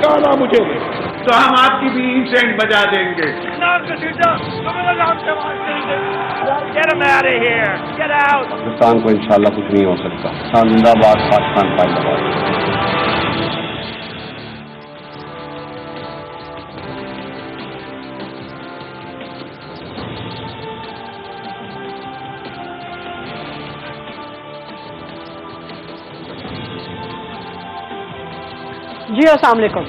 गाना मुझे दे तो हम आपकी भी सेंट बजा देंगे। पाकिस्तान को इंशाल्लाह कुछ नहीं हो सकता। पाकिस्तान जिंदाबाद, पाकिस्तान जिंदाबाद। जी अस्सलाम वालेकुम।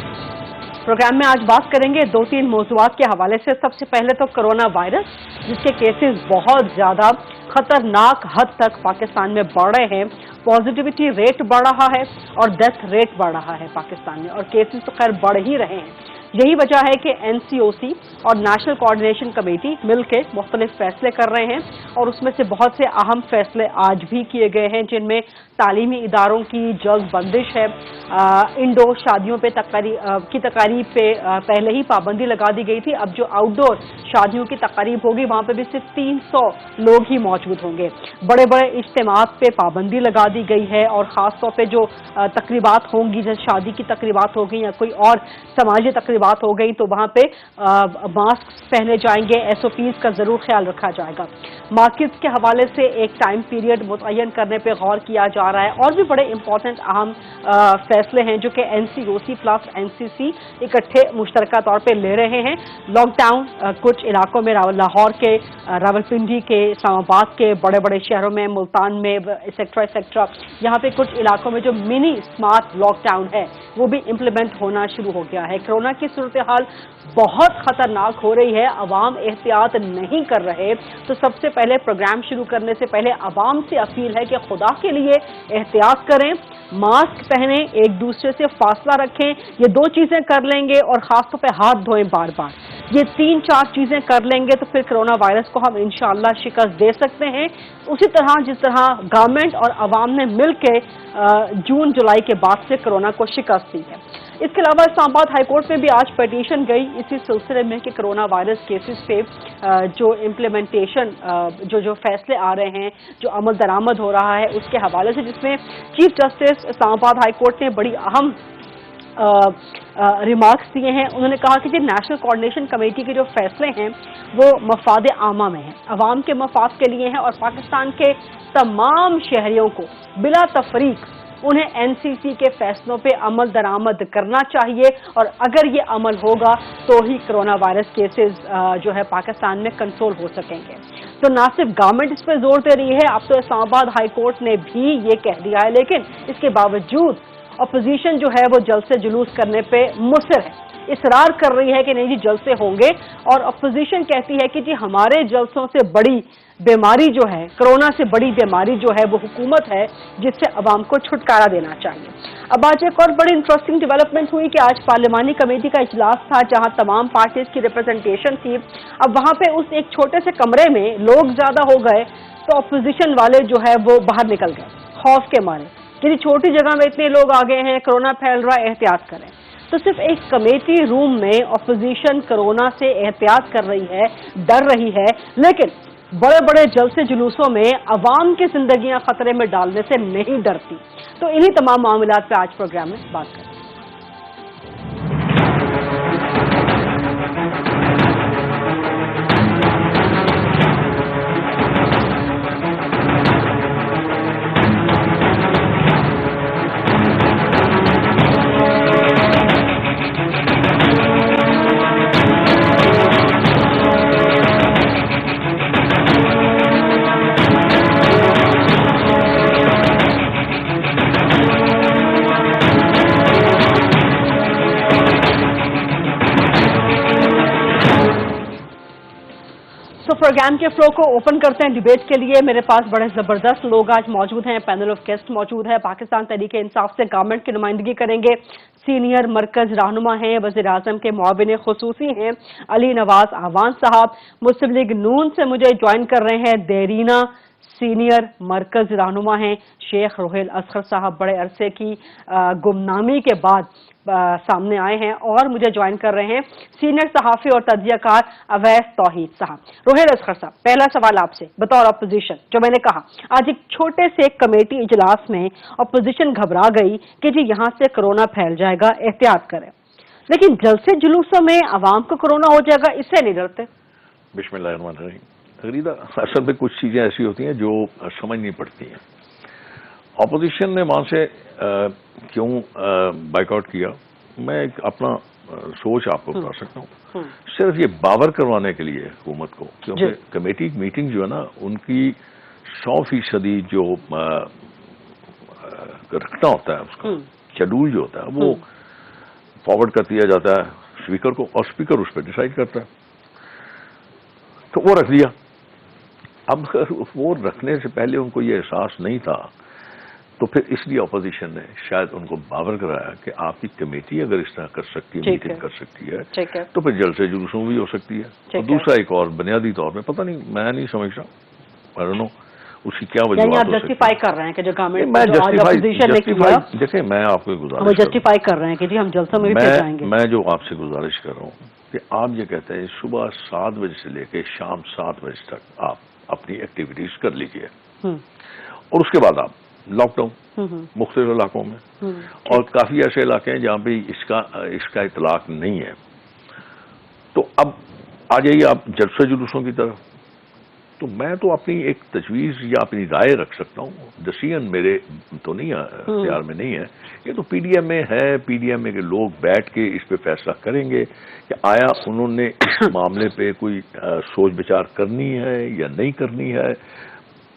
प्रोग्राम में आज बात करेंगे 2-3 मौज़ूआत के हवाले से। सबसे पहले तो कोरोना वायरस, जिसके केसेस बहुत ज़्यादा खतरनाक हद तक पाकिस्तान में बढ़ रहे हैं। पॉजिटिविटी रेट बढ़ रहा है और डेथ रेट बढ़ रहा है पाकिस्तान में, और केसेस तो खैर बढ़ ही रहे हैं। यही वजह है कि NCOC और नेशनल कोऑर्डिनेशन कमेटी मिलकर मुख्तलिफ फैसले कर रहे हैं, और उसमें से बहुत से अहम फैसले आज भी किए गए हैं, जिनमें तालीमी इदारों की जल्द बंदिश है। इंडोर शादियों पे तकारीब पे पहले ही पाबंदी लगा दी गई थी। अब जो आउटडोर शादियों की तकारीब होगी वहाँ पे भी सिर्फ 300 लोग ही मौजूद होंगे। बड़े बड़े इज्तिमात पे पाबंदी लगा दी गई है, और ख़ास तौर पे जो तकरीबात होंगी, जैसे शादी की तकरीबात हो गई या कोई और समाजी तकरीबात हो गई, तो वहाँ पे मास्क पहने जाएंगे। SOPs का ज़रूर ख्याल रखा जाएगा। मार्केट्स के हवाले से एक टाइम पीरियड मुतय्यन करने पर गौर किया जा रहा है, और भी बड़े इंपॉर्टेंट अहम फैसले हैं जो कि NCOC प्लस NCC इकट्ठे मुश्तरका तौर पे ले रहे हैं। लॉकडाउन कुछ इलाकों में, लाहौर के, रावलपिंडी के, इस्लामाबाद के बड़े बड़े शहरों में, मुल्तान में एक्सेट्रा, यहाँ पे कुछ इलाकों में जो मिनी स्मार्ट लॉकडाउन है वो भी इम्प्लीमेंट होना शुरू हो गया है। कोरोना की सूरत हाल बहुत खतरनाक हो रही है, अवाम एहतियात नहीं कर रहे। तो सबसे पहले प्रोग्राम शुरू करने से पहले अवाम से अपील है कि खुदा के लिए एहतियात करें, मास्क पहने, एक दूसरे से फासला रखें। ये 2 चीज़ें कर लेंगे, और ख़ासतौर पे हाथ धोएं बार बार। ये 3-4 चीज़ें कर लेंगे तो फिर कोरोना वायरस को हम इंशाअल्लाह शिकस्त दे सकते हैं, उसी तरह जिस तरह गवर्नमेंट और अवाम ने मिल के जून जुलाई के बाद से कोरोना को शिकस्त दी है। इसके अलावा इस्लामाबाद हाईकोर्ट में भी आज पिटीशन गई इसी सिलसिले में कि कोरोना वायरस केसेस पे जो इम्प्लीमेंटेशन, जो फैसले आ रहे हैं, जो अमल दरामद हो रहा है उसके हवाले से, जिसमें चीफ जस्टिस इस्लामाबाद हाईकोर्ट ने बड़ी अहम रिमार्क्स दिए हैं। उन्होंने कहा कि जो नेशनल कोऑर्डिनेशन कमेटी के जो फैसले हैं वो मफाद आमा में हैं, अवाम के मफाद के लिए हैं, और पाकिस्तान के तमाम शहरियों को बिला तफरीक उन्हें NCC के फैसलों पे अमल दरामद करना चाहिए, और अगर ये अमल होगा तो ही कोरोना वायरस केसेस जो है पाकिस्तान में कंट्रोल हो सकेंगे। तो ना सिर्फ गवर्नमेंट इस पर जोर दे रही है, अब तो इस्लामाबाद हाई कोर्ट ने भी ये कह दिया है, लेकिन इसके बावजूद अपोजिशन जो है वो जलसे जुलूस करने पे मुसर है, इसरार कर रही है कि नहीं जी जलसे होंगे। और अपोजिशन कहती है कि जी हमारे जलसों से बड़ी बीमारी जो है, कोरोना से बड़ी बीमारी जो है वो हुकूमत है, जिससे अवाम को छुटकारा देना चाहिए। अब आज एक और बड़ी इंटरेस्टिंग डेवलपमेंट हुई कि आज पार्लिमानी कमेटी का इजलास था, जहां तमाम पार्टीज की रिप्रेजेंटेशन थी। अब वहां पे उस एक छोटे से कमरे में लोग ज्यादा हो गए, तो अपोजिशन वाले जो है वो बाहर निकल गए खौफ के मारे कि छोटी जगह में इतने लोग आ गए हैं, कोरोना फैल रहा है, एहतियात करें। तो सिर्फ एक कमेटी रूम में अपोजिशन कोरोना से एहतियात कर रही है, डर रही है, लेकिन बड़े बड़े जलसे जुलूसों में अवाम की जिंदगियां खतरे में डालने से नहीं डरती। तो इन्हीं तमाम मामलात पे आज प्रोग्राम में बात करें। प्रोग्राम के फ्लो को ओपन करते हैं डिबेट के लिए। मेरे पास बड़े जबरदस्त लोग आज मौजूद हैं, पैनल ऑफ गेस्ट मौजूद है। पाकिस्तान तहरीके इंसाफ से गवर्नमेंट की नुमाइंदगी करेंगे सीनियर मरकज रहनुमा हैं, वज़ीर आज़म के मुआविन खुसूसी हैं अली नवाज आवान साहब। मुस्लिम लीग नून से मुझे ज्वाइन कर रहे हैं देरीना सीनियर मरकज रहनुमा हैं शेख रोहेल असगर साहब, बड़े अरसे की गुमनामी के बाद सामने आए हैं। और मुझे ज्वाइन कर रहे हैं सीनियर सहाफ़ी और तज्ज़ियाकार अवैस तौहीद साहब। रोहेल असगर साहब, पहला सवाल आपसे बतौर अपोजिशन, जो मैंने कहा आज एक छोटे से कमेटी इजलास में अपोजिशन घबरा गई कि जी यहाँ से कोरोना फैल जाएगा, एहतियात करें। لیکن جلسے جلوسوں میں عوام کو کورونا ہو جائے گا، اس سے نہیں ڈرتے؟ بسم اللہ الرحمن الرحیم. غریدہ، اصل میں کچھ چیزیں ایسی ہوتی ہیں جو سمجھ نہیں پڑتی ہیں. اپوزیشن نے وہاں سے کیوں بائیک آؤٹ کیا، میں ایک اپنا سوچ آپ کو بتا سکتا ہوں. صرف یہ باور کروانے کے لیے حکومت کو، کیونکہ کمیٹی میٹنگ جو ہے نا، ان کی 100% جو رکھنا ہوتا ہے اس کا شیڈول جو ہوتا ہے وہ فارورڈ کر دیا جاتا ہے اسپیکر کو، اور اسپیکر اس پہ ڈیسائیڈ کرتا ہے. تو وہ رکھ دیا. اب وہ رکھنے سے پہلے ان کو یہ احساس نہیں تھا، تو پھر اس لیے اپوزیشن نے شاید ان کو باور کرایا کہ آپ کی کمیٹی اگر اس طرح کر سکتی ہے، میٹنگ کر سکتی ہے، تو پھر جلسے جلوسوں بھی ہو سکتی ہے. اور دوسرا ایک اور بنیادی طور پہ پتہ نہیں، میں نہیں سمجھتا، I don't know اس کی کیا وجوہات ہو سکتی ہے. جسٹیفائی کر رہے ہیں کہ جو گورنمنٹ میں دیکھیں، میں آپ کو وہ جسٹیفائی کر رہے ہیں کہ جی ہم جلسوں میں بھی جائیں گے. میں جو آپ سے گزارش کر رہا ہوں کہ آپ یہ کہتے ہیں صبح 7 بجے سے لے کے شام 7 بجے تک آپ اپنی ایکٹیویٹیز کر لیجئے، اور اس کے بعد آپ لاک ڈاؤن مختلف علاقوں میں، اور کافی ایسے علاقے ہیں جہاں پہ اس کا اطلاق نہیں ہے. تو اب آ جائیے آپ جلسے جلوسوں کی طرف. تو میں تو اپنی ایک تجویز یا اپنی رائے رکھ سکتا ہوں، ڈسیژن میرے تو نہیں اختیار میں نہیں ہے. یہ تو پی ڈی ایم اے ہے، پی ڈی ایم اے کے لوگ بیٹھ کے اس پہ فیصلہ کریں گے کہ آیا انہوں نے اس معاملے پہ کوئی سوچ بچار کرنی ہے یا نہیں کرنی ہے.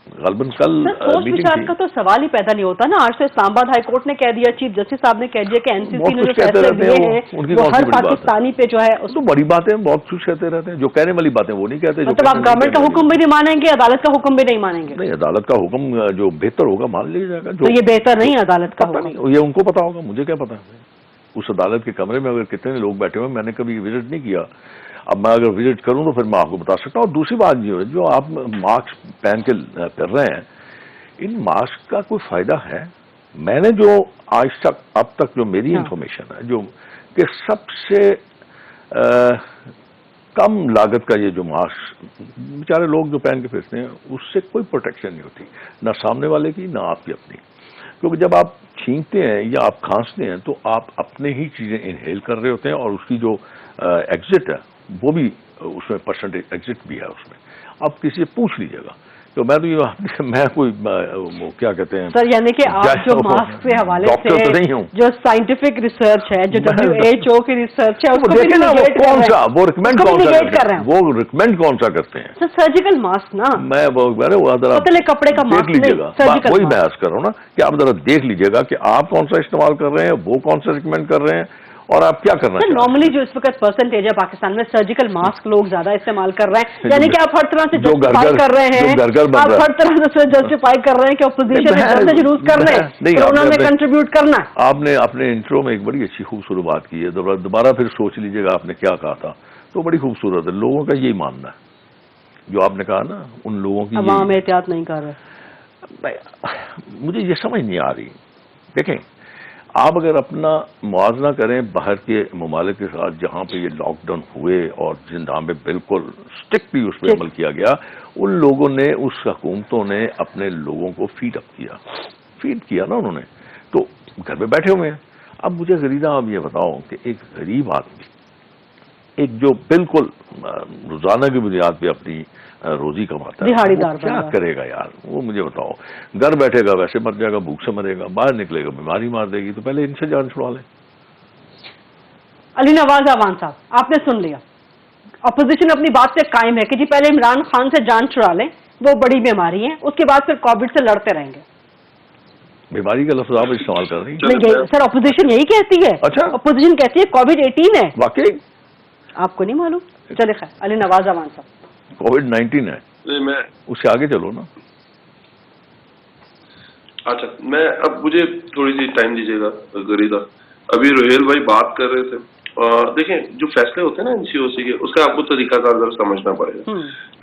غالباً کل سوچ بچار کا تو سوال ہی پیدا نہیں ہوتا نا. آج تو اسلام آباد ہائی کورٹ نے کہہ دیا، چیف جسٹس صاحب نے کہہ دیا کہ این سی سی نے جو فیصلے لیے ہیں وہ ہر پاکستانی پہ جو ہے اس تو بڑی باتیں بہت کچھ کہتے رہتے ہیں، جو کہنے والی باتیں وہ نہیں کہتے. مطلب آپ گورنمنٹ کا حکم بھی نہیں مانیں گے، عدالت کا حکم بھی نہیں مانیں گے؟ نہیں، عدالت کا حکم جو بہتر ہوگا مان لیا جائے گا. تو یہ بہتر نہیں ہے عدالت کا حکم؟ یہ ان کو پتا ہوگا، مجھے کیا پتا. اس عدالت کے کمرے میں اگر کتنے لوگ بیٹھے ہوئے، میں نے کبھی وزٹ نہیں کیا. اب میں اگر وزٹ کروں تو پھر میں آپ کو بتا سکتا ہوں. اور دوسری بات جو آپ ماسک پہن کے کر رہے ہیں، ان ماسک کا کوئی فائدہ ہے؟ میں نے جو آج تک اب تک جو میری انفارمیشن ہے، جو کہ سب سے کم لاگت کا یہ جو ماسک بیچارے لوگ جو پہن کے پھرتے ہیں، اس سے کوئی پروٹیکشن نہیں ہوتی، نہ سامنے والے کی نہ آپ کی اپنی. کیونکہ جب آپ چھینکتے ہیں یا آپ کھانستے ہیں تو آپ اپنے ہی چیزیں انہیل کر رہے ہوتے ہیں، اور اس کی جو ایگزٹ ہے وہ بھی اس میں پرسنٹیج ایگزٹ بھی ہے اس میں. آپ کسی سے پوچھ لیجیے گا. تو میں تو میں کوئی کیا کہتے ہیں سر، یعنی کہ آپ جو ماسک کے حوالے سے جو سائنٹیفک ریسرچ ہے، جو WHO کی ریسرچ ہے، وہ ریکمینڈ کون سا کرتے ہیں؟ سر سرجیکل ماسک نا، میں پتلے کپڑے کا ماسک دیکھ لیجیے گا. وہی میں عرض کر رہا ہوں نا کہ آپ ذرا دیکھ لیجیے گا کہ آپ کون سا استعمال کر رہے ہیں، وہ کون سا ریکمینڈ کر رہے ہیں، اور آپ کیا کرنا چاہتے ہیں. نارملی جو اس وقت پرسنٹیج ہے پاکستان میں سرجیکل ماسک لوگ زیادہ استعمال کر رہے ہیں، یعنی کہ آپ ہر طرح سے جسٹیفائی کر رہے ہیں، آپ ہر طرح سے جسٹیفائی کر رہے ہیں کہ اپوزیشن میں جلسے جلوس کر رہے ہیں، کورونا میں کنٹریبیوٹ کرنا ہے. آپ نے اپنے انٹرو میں ایک بڑی اچھی خوبصورت بات کی ہے، دوبارہ پھر سوچ لیجیے گا آپ نے کیا کہا تھا. تو بڑی خوبصورت ہے. لوگوں کا یہی ماننا ہے جو آپ نے کہا نا، ان لوگوں کی عوام احتیاط نہیں کر رہے. مجھے یہ سمجھ نہیں آ رہی. دیکھیں، آپ اگر اپنا موازنہ کریں باہر کے ممالک کے ساتھ جہاں پہ یہ لاک ڈاؤن ہوئے اور جہاں پہ بالکل اسٹرکٹلی اس پہ عمل کیا گیا، ان لوگوں نے، اس حکومتوں نے اپنے لوگوں کو فیڈ کیا نا انہوں نے، تو گھر پہ بیٹھے ہوئے ہیں. اب مجھے غریدہ آپ یہ بتاؤ کہ ایک غریب آدمی، ایک جو بالکل روزانہ کی بنیاد پہ اپنی روزی کماتا ہے، وہ کیا کرے گا یار؟ وہ مجھے بتاؤ. گھر بیٹھے گا ویسے مر جائے گا، بھوک سے مرے گا، باہر نکلے گا بیماری مار دے گی. تو پہلے ان سے جان چھڑوا لیں. علی نواز اعوان صاحب، آپ نے سن لیا، اپوزیشن اپنی بات پہ قائم ہے کہ جی پہلے عمران خان سے جان چھڑا لیں، وہ بڑی بیماری ہے، اس کے بعد پھر کووڈ سے لڑتے رہیں گے. بیماری کا لفظ آپ استعمال کر رہی ہیں سر؟ اپوزیشن یہی کہتی ہے. اچھا، اپوزیشن کہتی ہے کووڈ-19 ہے. واقعی آپ کو نہیں معلوم؟ چلے خیر، علی نواز اعوان صاحب، کووڈ-19 ہے، میں اس سے آگے چلو نا. اچھا، میں اب مجھے تھوڑی سی ٹائم دیجیے گا غریدہ. ابھی روہیل بھائی بات کر رہے تھے، دیکھیں جو فیصلے ہوتے ہیں نا NCOC کے، اس کا آپ کو طریقہ کار ذرا سمجھنا پڑے گا.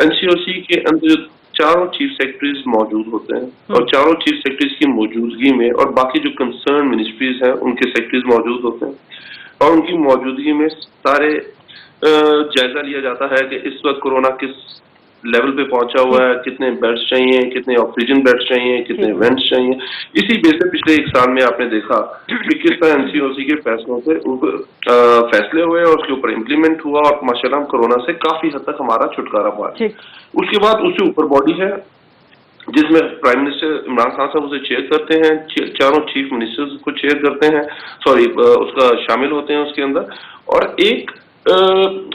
NCOC کے اندر جو چاروں چیف سیکرٹریز موجود ہوتے ہیں، اور چاروں چیف سیکرٹریز کی موجودگی میں، اور باقی جو کنسرن منسٹریز ہیں ان کے سیکرٹریز موجود ہوتے ہیں، اور ان کی موجودگی میں سارے جائزہ لیا جاتا ہے کہ اس وقت کورونا کس लेवल पे पहुंचा हुआ है, कितने बेड्स चाहिए, कितने ऑक्सीजन बेड्स चाहिए, कितने वेंट्स चाहिए। इसी बेस पे पिछले 1 साल में आपने देखा कि किस तरह एनसीओसी के फैसलों से फैसले हुए और उसके ऊपर इम्प्लीमेंट हुआ और माशाल्लाह कोरोना से काफी हद तक हमारा छुटकारा पाया। उसके बाद उससे ऊपर बॉडी है जिसमें प्राइम मिनिस्टर इमरान खान साहब उसे चेयर करते हैं, चारों चीफ मिनिस्टर्स को चेयर करते हैं, उसका शामिल होते हैं उसके अंदर, और एक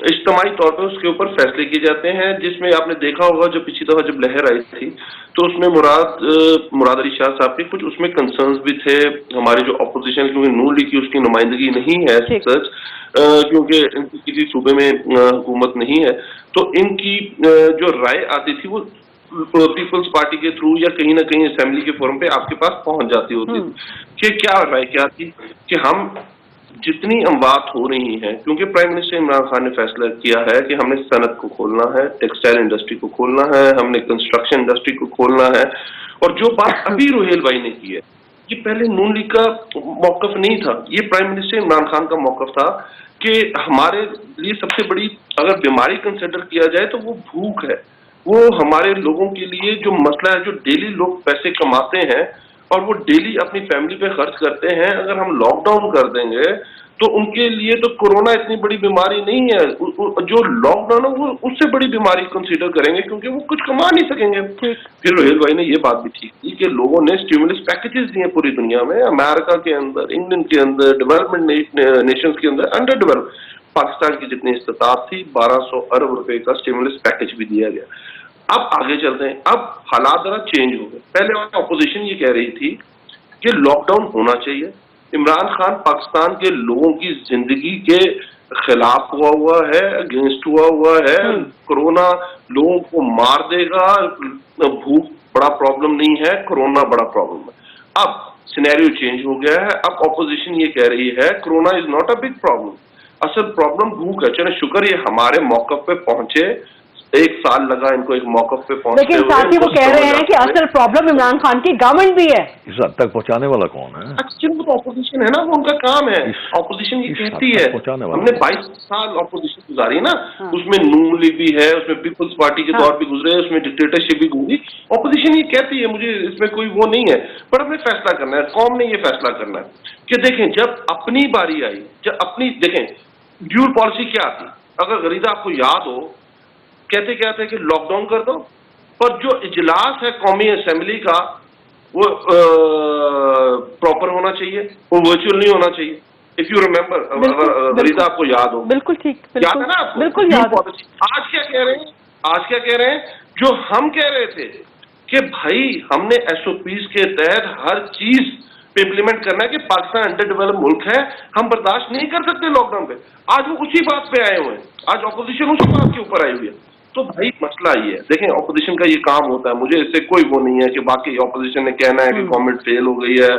इज्तिमाई तौर पर उसके ऊपर फैसले किए जाते हैं, जिसमें आपने देखा होगा जो पिछली दफा जब लहर आई थी तो उसमें मुराद अली शाह साहब के कुछ उसमें कंसर्न्स भी थे। हमारी जो अपोजिशन, क्योंकि नून लीग की उसकी नुमाइंदगी नहीं है सच, क्योंकि किसी सूबे में हुकूमत नहीं है, तो इनकी जो राय आती थी वो पीपल्स पार्टी के थ्रू या कहीं ना कहीं असेंबली के फोरम पे आपके पास पहुंच जाती होती थी कि क्या राय क्या थी कि हम जितनी अमवात हो रही हैं, क्योंकि प्राइम मिनिस्टर इमरान खान ने फैसला किया है कि हमने सनत को खोलना है, टेक्सटाइल इंडस्ट्री को खोलना है, हमने कंस्ट्रक्शन इंडस्ट्री को खोलना है, और जो बात अभी रोहेल भाई ने की है ये पहले नून लीग का मौकफ नहीं था, ये प्राइम मिनिस्टर इमरान खान का मौकफ था कि हमारे लिए सबसे बड़ी अगर बीमारी कंसिडर किया जाए तो वो भूख है। वो हमारे लोगों के लिए जो मसला है, जो डेली लोग पैसे कमाते हैं और वो डेली अपनी फैमिली पे खर्च करते हैं, अगर हम लॉकडाउन कर देंगे तो उनके लिए तो कोरोना इतनी बड़ी बीमारी नहीं है, जो लॉकडाउन है वो उससे बड़ी बीमारी कंसीडर करेंगे क्योंकि वो कुछ कमा नहीं सकेंगे। फिर रोहेल भाई ने ये बात भी ठीक की कि लोगों ने स्टिमुलस पैकेजेस दिए पूरी दुनिया में, अमेरिका के अंदर, इंग्लैंड के अंदर, डेवलपमेंट नेशंस के अंदर, अंडर डेवलप पाकिस्तान की जितनी इस्तिताअत थी 1200 अरब रुपए का स्टिमुलस पैकेज भी दिया गया। अब आगे चलते हैं, अब हालात जरा चेंज हो गए। पहले अपोजिशन ये कह रही थी कि लॉकडाउन होना चाहिए, इमरान खान पाकिस्तान के लोगों की जिंदगी के खिलाफ हुआ है, अगेंस्ट हुआ है, कोरोना लोगों को मार देगा, भूख बड़ा प्रॉब्लम नहीं है, कोरोना बड़ा प्रॉब्लम है। अब सिनेरियो चेंज हो गया है, अब ऑपोजिशन ये कह रही है corona is not a big problem, असल प्रॉब्लम भूख है। चलो शुक्र ये हमारे मौकफ पे पहुंचे, 1 साल लगा इनको एक मौकफ पे पहुंचते, लेकिन साथ ही वो कह रहे हैं कि असल प्रॉब्लम इमरान खान की गवर्नमेंट भी है। इस हद तक पहुंचाने वाला कौन है? एक्चुअली वो तो ऑपोजिशन है ना, वो उनका काम है। ऑपोजिशन ये कहती है, हमने 22 साल ऑपोजिशन गुजारी ना, उसमें नून लीग भी है, उसमें पीपल्स पार्टी के दौर भी गुजरे, उसमें डिक्टेटरशिप भी गुजरी। ऑपोजिशन ये कहती है, मुझे इसमें कोई वो नहीं है, पर हमने फैसला करना है, कौम ने ये फैसला करना है कि देखें जब अपनी बारी आई, जब अपनी देखें ड्यूल पॉलिसी क्या थी, अगर गरीदा आपको याद हो कहते क्या थे कि लॉकडाउन कर दो, पर जो इजलास है कौमी असेंबली का वो प्रॉपर होना चाहिए, वो वर्चुअल नहीं होना चाहिए। इफ यू रिमेम्बर, अगर गरीदा आपको याद हो, बिल्कुल ठीक, याद है ना आपको? बिल्कुल याद। आज क्या कह रहे हैं, आज क्या कह रहे हैं, जो हम कह रहे थे कि भाई हमने SOPs के तहत हर चीज पे इम्प्लीमेंट करना है कि पाकिस्तान अंडर डेवलप मुल्क है, हम बर्दाश्त नहीं कर सकते लॉकडाउन पे, आज वो उसी बात पे आए हुए हैं, आज ऑपोजिशन उसी बात के ऊपर आई हुई है। तो भाई मसला ये है, देखें ऑपोजिशन का ये काम होता है, मुझे इससे कोई वो नहीं है कि बाकी ऑपोजिशन ने कहना है कि गवर्नमेंट फेल हो गई है,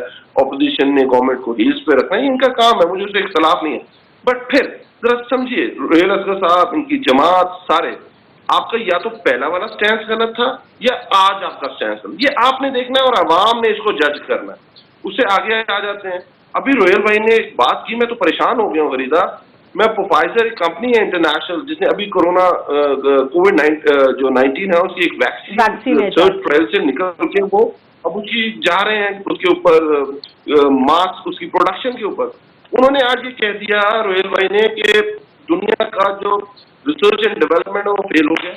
ऑपोजिशन ने गवर्नमेंट को हील्स पे रखना है, इनका काम है, मुझे उससे इख्तलाफ नहीं है। बट फिर जरा समझिए रोहेल असगर साहब, इनकी जमात, सारे आपका या तो पहला वाला स्टैंड गलत था या आज आपका स्टैंड गलत, ये आपने देखना है और आवाम ने इसको जज करना है। उससे आगे आ जाते हैं, अभी रोहेल भाई ने एक बात की, मैं तो परेशान हो गया हूँ गरीदा, मैं फाइजर एक कंपनी है इंटरनेशनल जिसने अभी कोरोना COVID-19 है उसकी एक वैक्सीन रिसर्च ट्रायल से निकल के वो अब उसकी जा रहे हैं उसके ऊपर मास्क, उसकी प्रोडक्शन के ऊपर। उन्होंने आज ये कह दिया रोहेल भाई ने कि दुनिया का जो रिसर्च एंड डेवलपमेंट है वो फेल हो गया,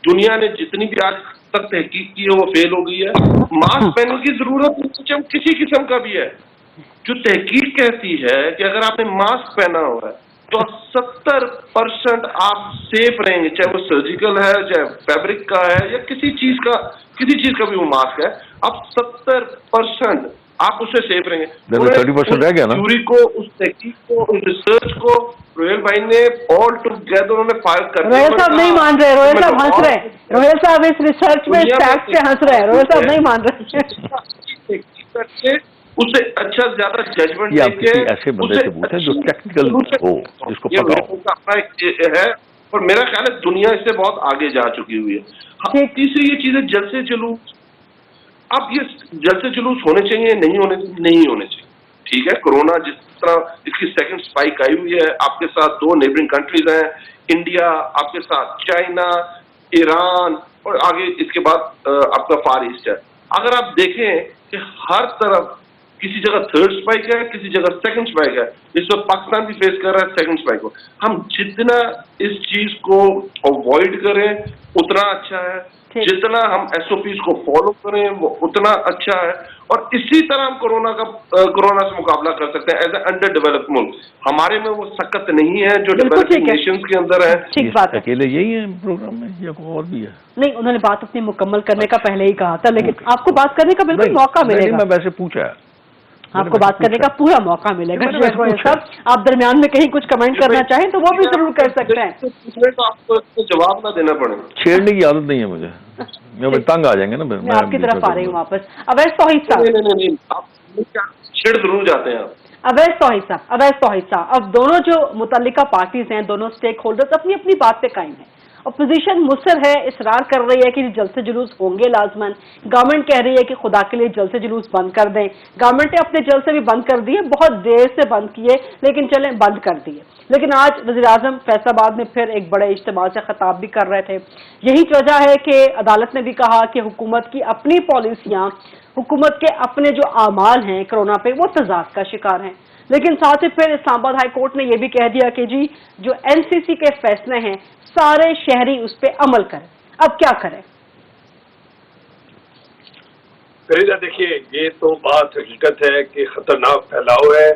दुनिया ने जितनी भी आज तक तहकीक की है वो फेल हो गई है, मास्क पहनने की जरूरत किसी किस्म का भी है। जो तहकीक कहती है कि अगर आपने मास्क पहना हुआ है तो 70% आप सेफ रहेंगे, चाहे वो सर्जिकल है, चाहे फैब्रिक का है या किसी चीज का भी वो मास्क है, आप 70% आप उससे सेफ रहेंगे। 30% रह गया ना। थ्योरी को, उस तहकीक को, उस रिसर्च को रोहेल भाई ने ऑल टुगेदर उन्होंने फायर कर दिया। रोहेल साहब नहीं मान रहे, रोहेल साहब हंस रहे हैं, रोहेल साहब इस रिसर्च में फैक्ट से हंस रहे हैं, रोहेल साहब नहीं मान रहे। उससे अच्छा ज्यादा जजमेंट देके ऐसे बंदे से पूछे जो टेक्निकल हो, जिसको पता हो है, और मेरा ख्याल है दुनिया इससे बहुत आगे जा चुकी हुई है। तीसरी ये चीजें जलसे जुलूस, अब ये जलसे जुलूस होने चाहिए नहीं होने चाहिए, ठीक है। कोरोना जिस तरह इसकी सेकंड स्पाइक आई हुई है, आपके साथ 2 नेबरिंग कंट्रीज हैं, इंडिया, आपके साथ चाइना, ईरान और आगे इसके बाद आपका फार ईस्ट है। अगर आप देखें कि हर तरफ किसी जगह थर्ड स्पाइक है, किसी जगह सेकंड स्पाइक है। इस वक्त पाकिस्तान भी फेस कर रहा है सेकंड स्पाइक को। हम जितना इस चीज को अवॉइड करें उतना अच्छा है, जितना हम SOPs को फॉलो करें वो उतना अच्छा है, और इसी तरह हम कोरोना से मुकाबला कर सकते हैं एज ए अंडर डेवलप्ड मुल्क। हमारे में वो सकत नहीं है जो डेवलपिंग नेशंस के अंदर है। ठीक बात है। अकेले यही है प्रोग्राम में या कोई और भी है? नहीं, उन्होंने बात अपनी मुकम्मल करने का पहले ही कहा था, लेकिन आपको बात करने का बिल्कुल मौका मिलेगा। मैं वैसे पूछा है, आपको बात करने का पूरा मौका मिलेगा। साहब, आप दरमियान में कहीं कुछ कमेंट करना चाहें तो वो भी जरूर कर सकते हैं। तो आपको जवाब ना देना पड़ेगा। छेड़ने की आदत नहीं है मुझे, मैं तंग आ जाएंगे ना। मैं आपकी तरफ आ रही हूँ वापस। अवैध तौहीद साहब, नहीं, आप छेड़ जरूर जाते हैं। अवैध तौहीद साहब, अब दोनों जो मुतल्लिका पार्टीज हैं, दोनों स्टेक होल्डर्स अपनी अपनी बात पे कायम है। अपोजिशन मुसर है, इसरार कर रही है कि जलसे जुलूस होंगे लाजमन। गवर्नमेंट कह रही है कि खुदा के लिए जलसे जुलूस बंद कर दें। गवर्नमेंट ने अपने जलसे भी बंद कर दिए, बहुत देर से बंद किए, लेकिन चलें बंद कर दिए। लेकिन आज वज़ीर-ए-आज़म फैसलाबाद में फिर एक बड़े इज्तिमा से खिताब भी कर रहे थे। यही वजह है कि अदालत ने भी कहा कि हुकूमत की अपनी पॉलिसियां, हुकूमत के अपने जो आमाल हैं कोरोना पे, वो तज़ाद का शिकार हैं। लेकिन साथ ही फिर इस्लामाबाद हाई कोर्ट ने यह भी कह दिया कि जी जो NCC के फैसले हैं सारे शहरी उस पर अमल करें। अब क्या करें? फरीदा, देखिए, ये तो बात हकीकत है कि खतरनाक फैलाव है।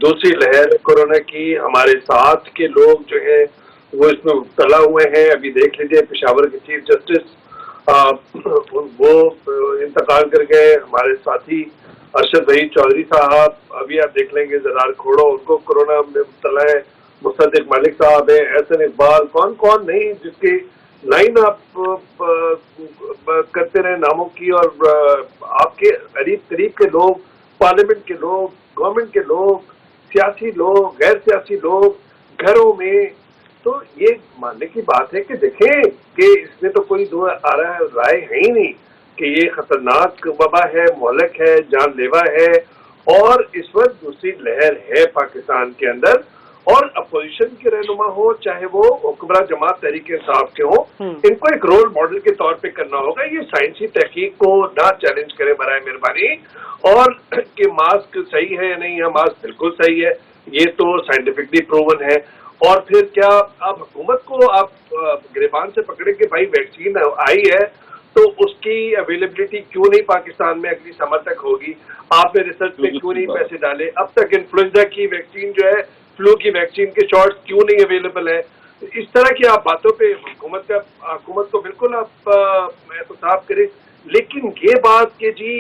दूसरी लहर कोरोना की, हमारे साथ के लोग जो हैं वो इसमें मुब्तला हुए हैं। अभी देख लीजिए, पेशावर के चीफ जस्टिस वो इंतकाल कर गए। हमारे साथी अरशद वहीद चौधरी साहब, अभी आप देख लेंगे जरार खोड़ो, उनको कोरोना में मुब्तला है। मुसद्दिक मलिक साहब है, एहसन इकबाल, कौन कौन नहीं जिसकी लाइन आप करते रहे नामों की। और आपके करीब के लोग, पार्लियामेंट के लोग, गवर्नमेंट के लोग, सियासी लोग, गैर सियासी लोग घरों में, तो ये मानने की बात है कि देखें कि इसमें तो कोई दो राय है ही नहीं कि ये खतरनाक वबा है, मोहलक है, जानलेवा है। और इस वक्त दूसरी लहर है पाकिस्तान के अंदर, और अपोजिशन के रहनुमा हो, चाहे वो हुक्मरान जमात तहरीक इंसाफ के हो, इनको एक रोल मॉडल के तौर पे करना होगा। ये साइंसी तहकीक को ना चैलेंज करें बराए मेहरबानी, और कि मास्क सही है या नहीं है, मास्क बिल्कुल सही है, ये तो साइंटिफिकली प्रूवन है। और फिर क्या आप हुकूमत को आप गिरबान से पकड़े कि भाई वैक्सीन आई है तो उसकी अवेलेबिलिटी क्यों नहीं पाकिस्तान में अगली समर तक होगी? आपने रिसर्च में क्यों नहीं पैसे डाले? अब तक इन्फ्लुएंजा की वैक्सीन जो है, फ्लू की वैक्सीन के शॉट्स क्यों नहीं अवेलेबल है? इस तरह की आप बातों पे हुकूमत को बिल्कुल आप मैं तो साफ करें। लेकिन ये बात कि जी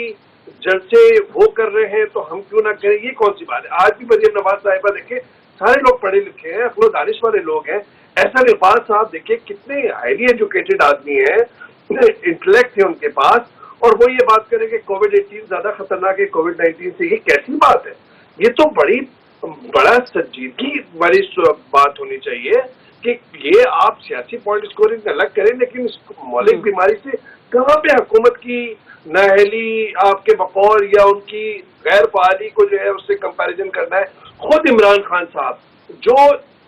जलसे वो कर रहे हैं तो हम क्यों ना करें, ये कौन सी बात है? आज भी मरियम नवाज साहिबा देखे, सारे लोग पढ़े लिखे हैं, अक्ल दानिश वाले लोग हैं। एहसन इकबाल साहब देखिए, कितने हाईली एजुकेटेड आदमी हैं, इंटेलेक्ट है उनके पास, और वो ये बात करें कि कोविड-18 ज्यादा खतरनाक है कोविड-19 से। ये कैसी बात है? ये तो बड़ा संजीदगी वाली बात होनी चाहिए कि ये आप सियासी पॉइंट स्कोरिंग अलग करें, लेकिन इस मौलिक बीमारी से कहाँ पे हुकूमत की नाअहली आपके बकौल या उनकी गैर फाली को जो है उससे कंपैरिजन करना है। खुद इमरान खान साहब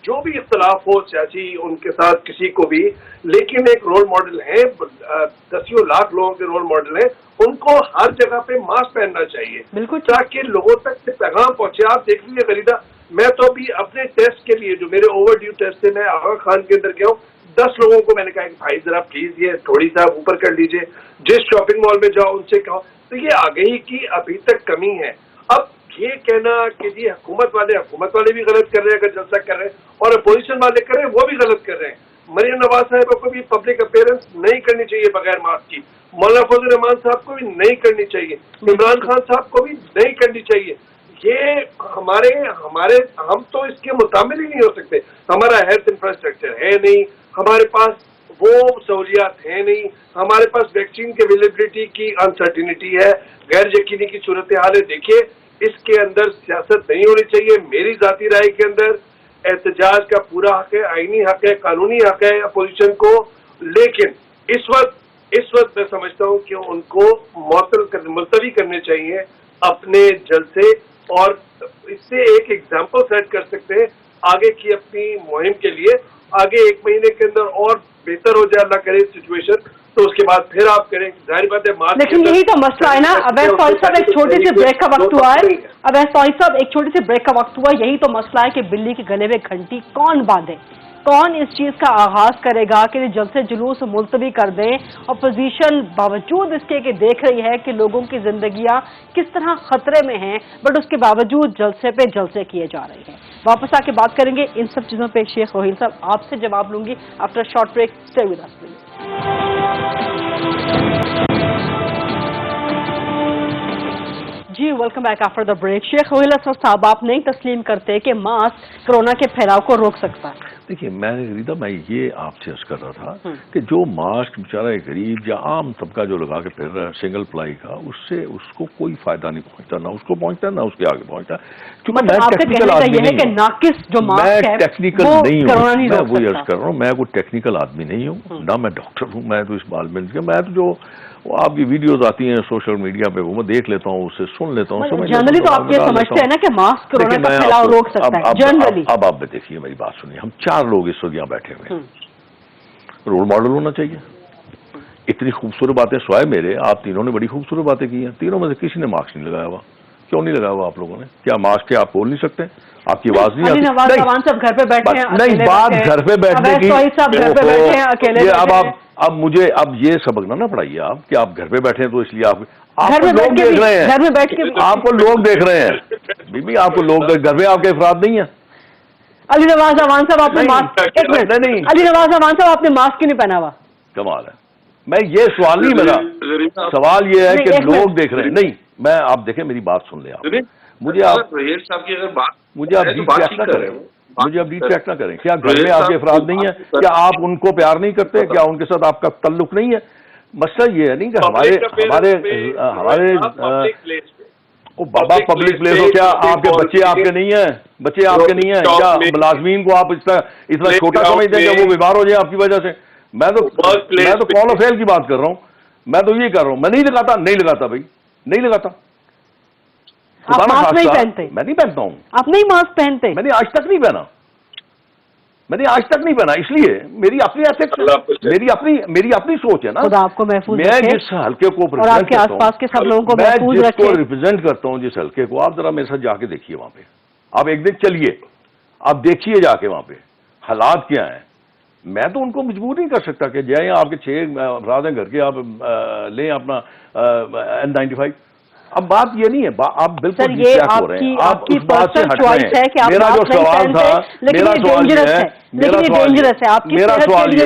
जो भी इख्तलाफ हो सियासी उनके साथ किसी को भी, लेकिन एक रोल मॉडल है, दसियों लाख लोगों के रोल मॉडल है, उनको हर जगह पे मास्क पहनना चाहिए ताकि लोगों तक पैगाम पहुंचे। आप देख लीजिए गरीदा, मैं तो अभी अपने टेस्ट के लिए जो मेरे ओवरड्यू टेस्ट थे, मैं आगा खान के अंदर गया हूँ, 10 लोगों को मैंने कहा कि भाई जरा प्लीज ये थोड़ी सा ऊपर कर लीजिए, जिस शॉपिंग मॉल में जाओ उनसे कहो। तो ये आगाही की अभी तक कमी है। अब ये कहना कि जी हुकूमत वाले भी गलत कर रहे हैं अगर जलसा कर रहे हैं, और अपोजिशन वाले कर रहे हैं वो भी गलत कर रहे हैं। मरियम नवाज साहिबा को भी पब्लिक अपीयरेंस नहीं करनी चाहिए बगैर मास्क की, मौलाना फजल रहमान साहब को भी नहीं करनी चाहिए, इमरान खान साहब को भी नहीं करनी चाहिए। ये हम तो इसके मुताबिक ही नहीं हो सकते। हमारा हेल्थ इंफ्रास्ट्रक्चर है नहीं, हमारे पास वो सहूलियात है नहीं, हमारे पास वैक्सीन की अवेलेबिलिटी की अनसर्टिनिटी है, गैर यकीनी की सूरत हाल है। देखिए, इसके अंदर सियासत नहीं होनी चाहिए। मेरी जाती राय के अंदर एहतजाज का पूरा हक है, आईनी हक है, कानूनी हक है अपोजिशन को, लेकिन इस वक्त मैं समझता हूं कि उनको मुलतवी करने चाहिए अपने जलसे, और इससे एक एग्जाम्पल सेट कर सकते हैं आगे की अपनी मुहिम के लिए आगे 1 महीने के अंदर और बेहतर हो जाए, अल्लाह करे सिचुएशन, तो उसके बाद फिर आप करें। जाहिर बात है मार्च, लेकिन यही तो मसला है ना। अवैध फौज साहब एक छोटी सी ब्रेक का वक्त हुआ है, अवैध फौज साहब एक छोटी सी ब्रेक का वक्त हुआ, यही तो मसला है कि बिल्ली के गले में घंटी कौन बांधे, कौन इस चीज का आगाज करेगा कि जल्द से जुलूस मुलतवी कर दें। अपोजिशन बावजूद इसके कि देख रही है कि लोगों की जिंदगियां किस तरह खतरे में हैं, बट उसके बावजूद जलसे पे जलसे किए जा रहे हैं। वापस आके बात करेंगे इन सब चीजों पे। शेख रोहिल साहब आपसे जवाब लूंगी after short break. Stay with us please. जी welcome back after the break. Sheikh Rohail साहब, आप नहीं तस्लीम करते कि मास्क कोरोना के फैलाव को रोक सकता है? देखिए मैं ये आपसे अर्ज कर रहा था कि जो मास्क बेचारा गरीब या आम तबका जो लगा के फिर रहा है सिंगल प्लाई का, उससे उसको कोई फायदा नहीं पहुंचता, ना उसको पहुंचता ना उसके आगे पहुंचता। क्योंकि मैं टेक्निकल आदमी नहीं हूं, नाकिस जो मास्क है मैं टेक्निकल नहीं हूँ, मैं वही अर्ज कर रहा हूँ, मैं कोई टेक्निकल आदमी नहीं हूँ, ना मैं डॉक्टर हूँ, मैं तो इस बात में मैं तो जो वो आपकी वीडियोस आती हैं सोशल मीडिया पे वो मैं देख लेता हूँ, उससे सुन लेता हूँ। जनरली तो आप ये समझते हैं ना कि मास्क कोरोना का फैलाव रोक सकता है जनरली। अब आप देखिए मेरी बात सुनिए, हम 4 लोग इस वक्त यहाँ बैठे हुए हैं, रोल मॉडल होना चाहिए। इतनी खूबसूरत बातें स्वाय मेरे, आप तीनों ने बड़ी खूबसूरत बातें की हैं, तीनों में से किसी ने मास्क नहीं लगाया हुआ। क्यों नहीं लगाया हुआ आप लोगों ने? क्या मास्क के आप बोल नहीं सकते? आपकी आवाज नहीं आती? सब घर पे बैठे हैं, नहीं बात घर पे बैठने की, घर पे बैठे हैं अकेले। अब मुझे अब ये सबक ना पढ़ाइए आप कि आप घर पे बैठे हैं तो इसलिए आप घर में लोग देख रहे हैं, घर में बैठ के आपको लोग देख रहे हैं बीबी, आपको लोग घर में आपके अफराद नहीं है। अली नवाज अवान साहब आपने मास्क, एक मिनट नहीं, अली नवाज अवान साहब आपने मास्क क्यों नहीं पहना हुआ? कमाल है। मैं ये सवाल नहीं, मेरा सवाल ये है कि लोग देख रहे हैं। नहीं मैं आप देखें मेरी बात सुन ले आप, मुझे आप डिट्रैक्ट ना करें, मुझे आप डिट्रैक्ट ना करें। क्या घर में आपके अफराद नहीं है? क्या आप उनको प्यार नहीं करते? क्या उनके साथ आपका ताल्लुक नहीं है? मसला ये है नहीं कि हमारे ओ बाबा पब्लिक प्लेस हो, क्या आपके बच्चे आपके नहीं है? बच्चे आपके नहीं है क्या? मुलाजमीन को आप इतना छोटा समझते हैं कि वो बीमार हो जाए आपकी वजह से? मैं तो कॉल ऑफ फेल की बात कर रहा हूँ, मैं तो ये कर रहा हूँ। मैं नहीं लगाता, नहीं लगाता भाई, नहीं लगाता। आप मास्क नहीं पहनते? मैं नहीं पहनता हूँ। आप नहीं मास्क पहनते? मैंने आज तक नहीं पहना, मैंने आज तक नहीं पहना, इसलिए मेरी अपनी एथिक्स, मेरी अपनी सोच है ना। खुदा आपको महफूज मैं जिस हल्के को और आपके आसपास के सब लोगों को महफूज रखे, जिसको रिप्रेजेंट करता हूँ, जिस हल्के को, आप जरा मेरे साथ जाके देखिए वहां पे, आप एक दिन चलिए, आप देखिए जाके वहां पे हालात क्या है। मैं तो उनको मजबूर नहीं कर सकता कि जाए आपके 6 अफराद हैं घर के, आप लें अपना N95। अब बात ये नहीं है, आप बिल्कुल डिस्ट्रैक्ट हो रहे हैं, आप उस बात से हट रहे हैं। मेरा जो सवाल था, मेरा सवाल ये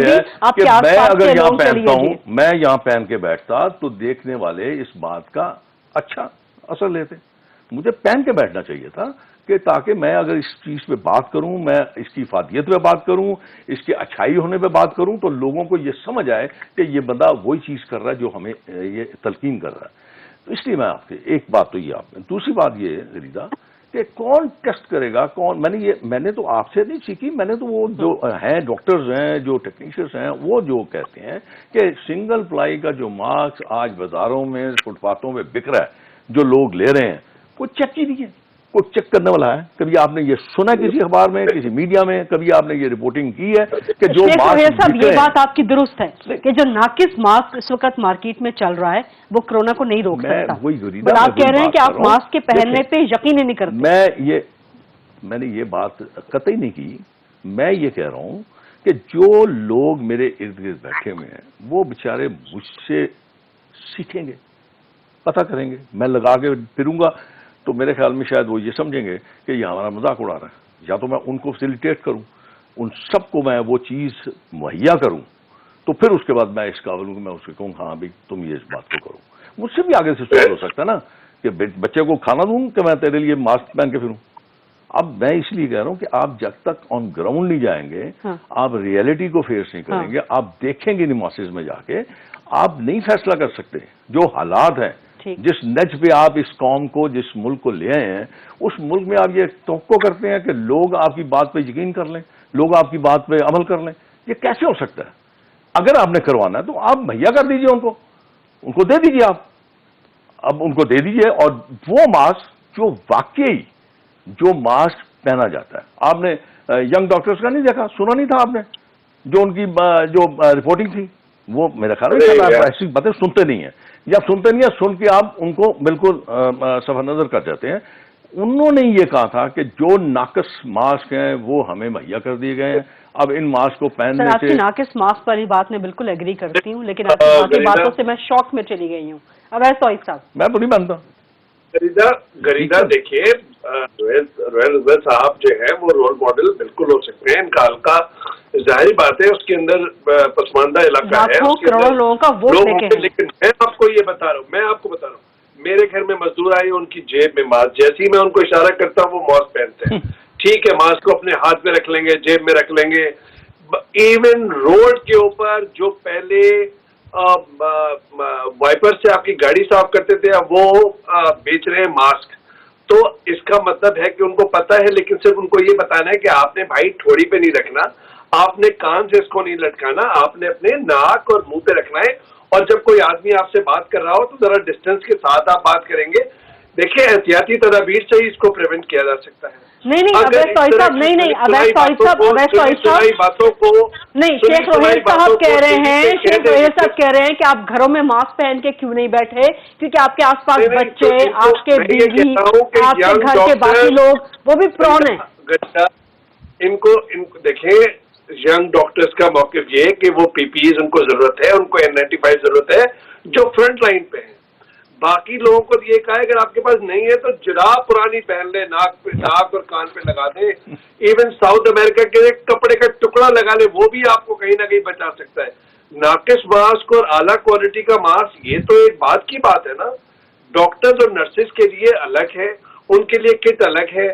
है कि मैं अगर यहाँ पहनता हूँ, मैं यहाँ पहन के बैठता तो देखने वाले इस बात का अच्छा असर लेते। मुझे पहन के बैठना चाहिए था कि ताकि मैं अगर इस चीज पे बात करूं, मैं इसकी इफादियत पे बात करूं, इसके अच्छाई होने पे बात करूं, तो लोगों को ये समझ आए कि ये बंदा वही चीज कर रहा है जो हमें ये तलकीन कर रहा है। तो इसलिए मैं आपके एक बात तो ये आपने, दूसरी बात ये रिदा कि कौन टेस्ट करेगा, कौन, मैंने तो आपसे नहीं सीखी, मैंने तो वो जो हैं डॉक्टर्स हैं, जो टेक्नीशियंस हैं, वो जो कहते हैं कि सिंगल प्लाई का जो मास्क आज बाजारों में फुटपाथों में बिक रहा है, जो लोग ले रहे हैं, कोई चेक ही नहीं है, कोई चेक करने वाला है? कभी आपने ये सुना किसी अखबार में, किसी मीडिया में? कभी आपने ये रिपोर्टिंग की है कि जो मास्क साहब, ये बात आपकी दुरुस्त है कि जो नाकिस मास्क इस वक्त मार्केट में चल रहा है वो कोरोना को नहीं रोक सकता। बट आप कह रहे हैं कि आप मास्क के पहनने पे यकीन ही नहीं करते। मैंने ये बात कतई नहीं की। मैं ये कह रहा हूं कि जो लोग मेरे इर्द गिर्द बैठे हुए हैं वो बेचारे मुझसे सीखेंगे, पता करेंगे। मैं लगा के फिरूंगा तो मेरे ख्याल में शायद वो ये समझेंगे कि ये हमारा मजाक उड़ा रहा है, या तो मैं उनको फैसिलिटेट करूं, उन सबको मैं वो चीज़ मुहैया करूं, तो फिर उसके बाद मैं इस काबिल हूं कि मैं उसको कहूँ हाँ भाई तुम ये इस बात को करो। मुझसे भी आगे से सवाल हो सकता है ना कि बच्चे को खाना दूं कि मैं तेरे लिए मास्क पहन के फिरूं। अब मैं इसलिए कह रहा हूं कि आप जब तक ऑन ग्राउंड नहीं जाएंगे, आप रियलिटी को फेस नहीं करेंगे, आप देखेंगे नहीं मासेस में जाके, आप नहीं फैसला कर सकते। जो हालात हैं, जिस नज पे आप इस कौम को, जिस मुल्क को ले आए हैं, उस मुल्क में आप ये तवक्को करते हैं कि लोग आपकी बात पे यकीन कर लें, लोग आपकी बात पे अमल कर लें। ये कैसे हो सकता है? अगर आपने करवाना है तो आप मुहैया कर दीजिए, उनको दे दीजिए, आप अब उनको दे दीजिए। और वो मास्क जो वाकई जो मास्क पहना जाता है। आपने यंग डॉक्टर्स का नहीं देखा, सुना नहीं था आपने? जो उनकी जो रिपोर्टिंग थी वो मेरा ख्याल है आप ऐसी बातें सुनते नहीं है, या सुनते नहीं है, सुन के आप उनको बिल्कुल सफा नजर कर जाते हैं। उन्होंने ये कहा था कि जो नाकस मास्क हैं वो हमें मुहैया कर दिए गए हैं, अब इन मास्क को पहनने सर, आपकी से नाकिस मास्क वाली बात में बिल्कुल एग्री करती हूँ, लेकिन आपकी बाकी बातों से मैं शॉक में चली गई हूँ। अवैस तौहीद साहब, मैं तो नहीं मानता। गरीदा देखिए, रोहेल अफजल साहब जो है वो रोल मॉडल बिल्कुल हो सकते हैं। इनका हल्का जाहिर बात है उसके अंदर पसमानदा इलाका है, लाखों करोड़ों लोगों का वोट लेके हैं। लेकिन मैं आपको ये बता रहा हूँ, मैं आपको बता रहा हूँ, मेरे घर में मजदूर आए, उनकी जेब में मास्क, जैसे ही मैं उनको इशारा करता हूँ वो मास्क पहनते हैं। ठीक है, मास्क को अपने हाथ में रख लेंगे, जेब में रख लेंगे। इवन रोड के ऊपर जो पहले वाइपर से आपकी गाड़ी साफ करते थे, अब वो बेच रहे हैं मास्क। तो इसका मतलब है कि उनको पता है, लेकिन सिर्फ उनको ये बताना है कि आपने भाई ठोड़ी पे नहीं रखना, आपने कान से इसको नहीं लटकाना, आपने अपने नाक और मुंह पे रखना है। और जब कोई आदमी आपसे बात कर रहा हो तो जरा डिस्टेंस के साथ आप बात करेंगे। देखिए, एहतियाती तदबीर से ही इसको प्रिवेंट किया जा सकता है। नहीं, अवैस तौहीद साहब, नहीं, अवैस तौहीद साहब, बातों को नहीं, शेख रोहेल साहब कह रहे हैं, शेख रोहेल साहब कह रहे हैं कि आप घरों में मास्क पहन के क्यों नहीं बैठे, क्योंकि आपके आसपास बच्चे, आपके बीवी, आपके घर के बाकी लोग, वो भी प्रॉन है। इनको देखें, यंग डॉक्टर्स का मौक़िफ़ ये है कि वो पीपीईज उनको जरूरत है, उनको N95 जरूरत है जो फ्रंट लाइन पे है। बाकी लोगों को ये कहा है अगर आपके पास नहीं है तो जुराब पुरानी पहन ले, नाक और कान पे लगा दे। इवन साउथ अमेरिका के कपड़े का टुकड़ा लगा ले, वो भी आपको कहीं ना कहीं बचा सकता है। नाकिस मास्क और आला क्वालिटी का मास्क, ये तो एक बात की बात है ना। डॉक्टर्स और नर्सेज के लिए अलग है, उनके लिए किट अलग है।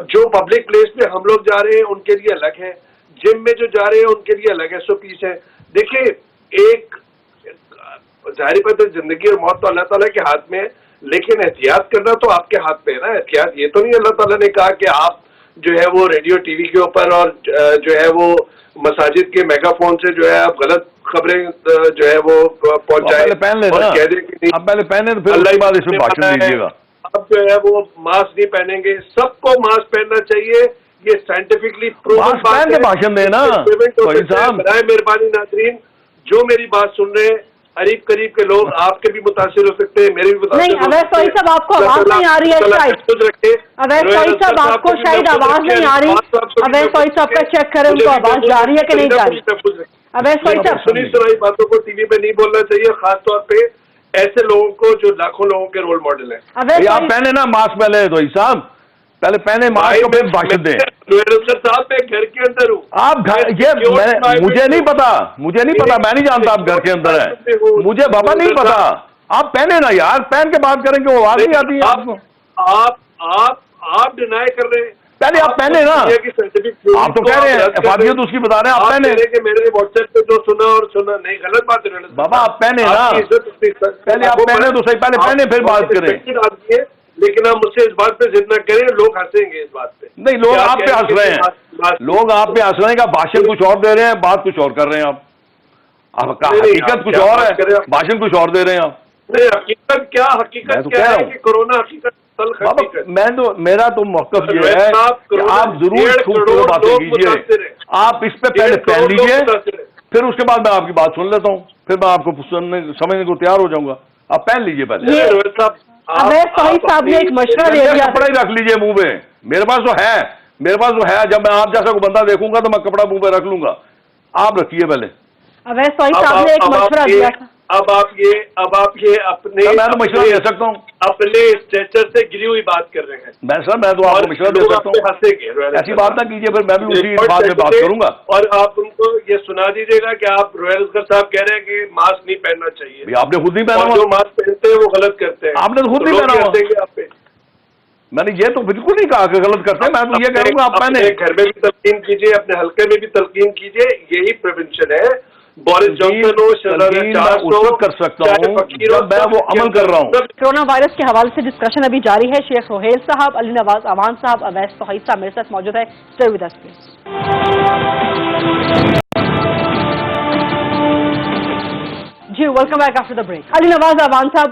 जो पब्लिक प्लेस पे हम लोग जा रहे हैं उनके लिए अलग है, जिम में जो जा रहे हैं उनके लिए अलग SOPs है। देखिए, एक जाहिर बात है जिंदगी और मौत तो अल्लाह ताला के हाथ में है, लेकिन एहतियात करना तो आपके हाथ पे है ना। एहतियात ये तो नहीं अल्लाह ताला ने कहा कि आप जो है वो रेडियो टीवी के ऊपर और जो है वो मसाजिद के मेगाफोन से जो है आप गलत खबरें जो है वो पहुंचाए और कह दें कि नहीं, आप पहले पहने तो फिर उसके बाद इसमें भाषण दीजिएगा। अब जो है वो मास्क नहीं पहनेंगे, सबको मास्क पहनना चाहिए, ये साइंटिफिकली प्रूवन बात है। भाषण देना बराए मेहरबानी नाज़रीन, जो मेरी बात सुन रहे हैं, करीब करीब के लोग आपके भी मुतासिर हो सकते हैं, मेरे भी मुतासिर हो सकते हैं। अवैस तौहीद साहब, आपको आवाज नहीं आ रही है शायद। अवैस तौहीद साहब, आपको शायद आवाज नहीं आ रही। अवैस तौहीद साहब का चेक करें, उनको आवाज जा रही है कि नहीं जा रही। अवैस तौहीद साहब, सुनी सुनाई बातों को टीवी पे नहीं बोलना चाहिए, खासतौर पे ऐसे लोगों को जो लाखों लोगों के रोल मॉडल है। आप पहने ना मास्क, पहले तौहीद साहब पहले पहने मास्क को फिर भाषण दें। साहब मैं घर के अंदर हूँ, आप घर, ये मुझे नहीं पता, मैं नहीं जानता आप घर के अंदर है, मुझे बाबा नहीं पता। आप पहने ना यार, पहन के बात करेंगे, वो आवाज नहीं आती है आपको। आप डिनाई कर रहे हैं, पहले आप पहने ना। आप तो कह रहे हैं अफादियत उसकी बता रहे हैं, आप पहने कि मैंने व्हाट्सएप पे जो सुना और सुना नहीं, गलत बात है बाबा। आप पहने ना, पहले आप पहने तो सही, पहले पहने फिर बात करें। लेकिन आप मुझसे इस बात पे जिद न करें, लोग हंसेंगे इस बात पे। नहीं, लोग आप पे हंस रहे हैं, लोग आप पे हंस रहे हैं कि भाषण कुछ और दे रहे हैं, बात कुछ और कर रहे हैं आप। आपका हकीकत कुछ और है, भाषण कुछ और दे रहे हैं आप। नहीं, हकीकत क्या, हकीकत क्या है कि कोरोना हकीकत बाबा, मेरा तो मौक़िफ़ ये है कि आप जरूर खूब बातें कीजिए, आप इस पे पहले पहन लीजिए, फिर उसके बाद मैं आपकी बात सुन लेता हूँ, फिर मैं आपको समझने को तैयार हो जाऊंगा। आप पहन लीजिए पहले। अवैस तौहीद साहब ने एक मशवरा दे दिया, कपड़ा ही रख लीजिए मुंह पे। मेरे पास तो है, जब मैं आप जैसा को बंदा देखूंगा तो मैं कपड़ा मुंह पे रख लूंगा। आप रखिए पहले। अवैस तौहीद साहब ने एक मशवरा दिया था। अब आप ये अपने, मैं तो मशवरा दे सकता हूँ, अपने स्ट्रेचर से गिरी हुई बात कर रहे हैं। मैं तो आपको मशवरा दे सकता हूँ, ऐसी बात ना कीजिए, फिर मैं भी उसी बात में बात करूंगा। और आप उनको ये सुना दीजिएगा कि आप रोहेल अफजल साहब कह रहे हैं कि मास्क नहीं पहनना चाहिए। आपने खुद नहीं पहना, जो मास्क पहनते हैं वो गलत करते हैं। आपने तो खुद नहीं पहना। मैंने ये तो बिल्कुल नहीं कहा कि गलत करते हैं, मैं तो ये करूंगा आप पहने। घर में भी तलकीन कीजिए, अपने हल्के में भी तलकीन कीजिए, यही प्रिवेंशन है। बोरिस जॉनसन हो, उस वक्त कर सकता हूँ जब मैं वो अमल कर रहा हूँ। कोरोना वायरस के हवाले से डिस्कशन अभी जारी है। शेख रोहेल साहब, अली नवाज अवान साहब, अवैस तौहीद साहब मेरे साथ मौजूद है। Stay with us please. जी welcome back after the break. Ali Nawaz Awan साहब,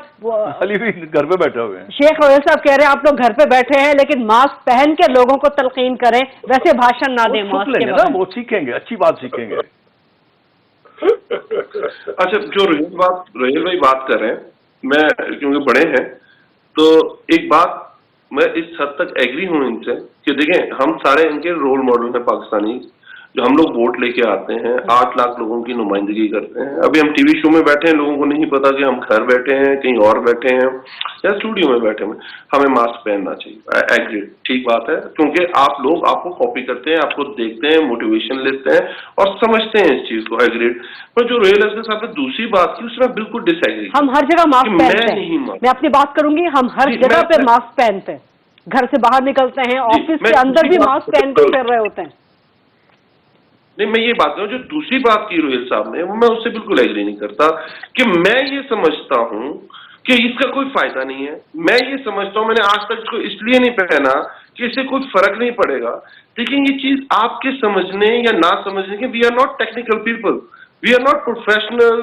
अली भी घर पे बैठे हुए हैं। शेख रोहेल साहब कह रहे हैं आप लोग घर पे बैठे हैं लेकिन मास्क पहन के लोगों को तलकीन करें, वैसे भाषण ना दें वो मास्क सीख के लेंगे ना, बगैर। वो सीखेंगे, अच्छी बात सीखेंगे। अच्छा, जो रोहेल भाई बात कर रहे हैं, मैं क्योंकि बड़े हैं तो एक बात मैं इस हद तक एग्री हूं इनसे कि देखें, हम सारे इनके रोल मॉडल हैं पाकिस्तानी, जो हम लोग वोट लेके आते हैं, 8 लाख लोगों की नुमाइंदगी करते हैं। अभी हम टीवी शो में बैठे हैं, लोगों को नहीं पता कि हम घर बैठे हैं, कहीं और बैठे हैं या स्टूडियो में बैठे हैं। हमें मास्क पहनना चाहिए, एग्री, ठीक बात है, क्योंकि आप लोग आपको कॉपी करते हैं, आपको देखते हैं, मोटिवेशन लेते हैं और समझते हैं इस चीज को, एग्रीड। पर जो रोहेल साहब ने दूसरी बात की उसमें बिल्कुल डिसएग्री। हम हर जगह मास्क पहनते हैं, मैं अपनी बात करूंगी, हम हर जगह पे मास्क पहनते हैं, घर से बाहर निकलते हैं, ऑफिस के अंदर भी मास्क पहन के कर रहे होते हैं। नहीं, मैं ये बात करूं, जो दूसरी बात की रोहेल साहब ने, मैं उससे बिल्कुल एग्री नहीं करता कि मैं ये समझता हूं कि इसका कोई फायदा नहीं है। मैं ये समझता हूं, मैंने आज तक इसको इसलिए नहीं पहना कि इससे कोई फर्क नहीं पड़ेगा। लेकिन ये चीज आपके समझने या ना समझने के, we are not technical people, we are not professional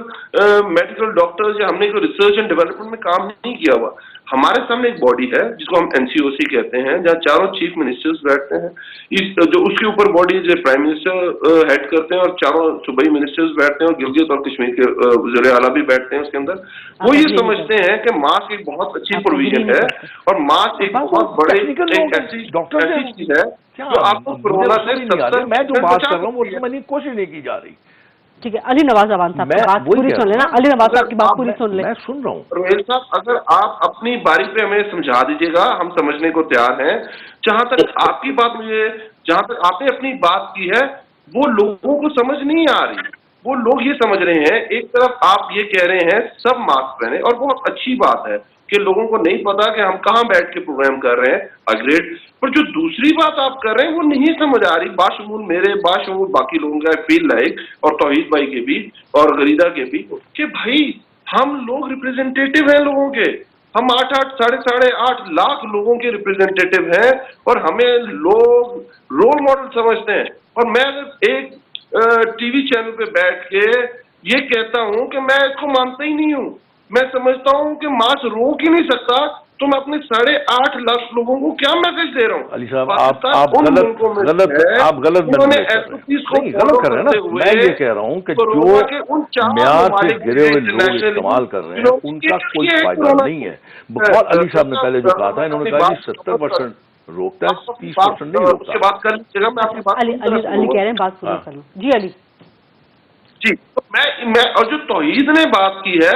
medical doctors, या हमने कोई रिसर्च एंड डेवलपमेंट में काम नहीं किया हुआ। हमारे सामने एक बॉडी है जिसको हम एनसीओसी कहते हैं, जहाँ चारों चीफ मिनिस्टर्स बैठते हैं, इस जो उसके ऊपर बॉडी जो प्राइम मिनिस्टर हेड करते हैं और चारों सूबाई मिनिस्टर्स बैठते हैं और गिलगित और कश्मीर के वज़ीर आला भी बैठते हैं उसके अंदर। वो ये समझते हैं कि मास्क एक बहुत अच्छी प्रोविजन है और मास्क एक बहुत बड़े ऐसी चीज है जो आपको कोरोना से मैं जो बात कर रहा हूँ वो समझने की कोशिश नहीं की जा रही। ठीक है, अली नवाज अवान साहब की बात पूरी सुन लेना, अली नवाज साहब की बात पूरी सुन ले। मैं सुन रहा हूँ। रोहेल साहब, अगर आप अपनी बारी पे हमें समझा दीजिएगा, हम समझने को तैयार हैं। जहां तक आपकी बात, मुझे जहां तक आपने अपनी बात की है वो लोगों को समझ नहीं आ रही। वो लोग ये समझ रहे हैं, एक तरफ आप ये कह रहे हैं सब मास्क पहने, और बहुत अच्छी बात है कि लोगों को नहीं पता कि हम कहाँ बैठ के प्रोग्राम कर रहे हैं, अग्रेड। पर जो दूसरी बात आप कर रहे हैं वो नहीं समझ आ रही, बाशमूल मेरे, बाशमूल बाकी लोगों का फील लाइक, और तौहीद भाई के भी और गरीदा के भी, कि भाई हम लोग रिप्रेजेंटेटिव हैं लोगों के, हम 8 लाख लोगों के रिप्रेजेंटेटिव हैं और हमें लोग रोल मॉडल समझते हैं। और मैं अगर एक टीवी चैनल पे बैठ के ये कहता हूं कि मैं इसको मानता ही नहीं हूं, मैं समझता हूं कि मास्क रोक ही नहीं सकता, तो मैं अपने 8.5 लाख लोगों को क्या मैसेज दे रहा हूँ? अली साहब, आप गलत गलत कर रहे हैं ना। मैं ये कह रहा हूँ कि जो म्यार से गिरे हुए लोग इस्तेमाल कर रहे हैं उनका कोई फायदा नहीं है। बहुत अली साहब ने पहले जो कहा था, इन्होंने कहा कि 70% रोकता है, 30% नहीं रोकता। बात कर लीजिएगा, मैं आपकी बात अली कह रहे हैं, बात पूरी कर लो। जी अली जी, तो मैं और जो तौहीद ने बात की है,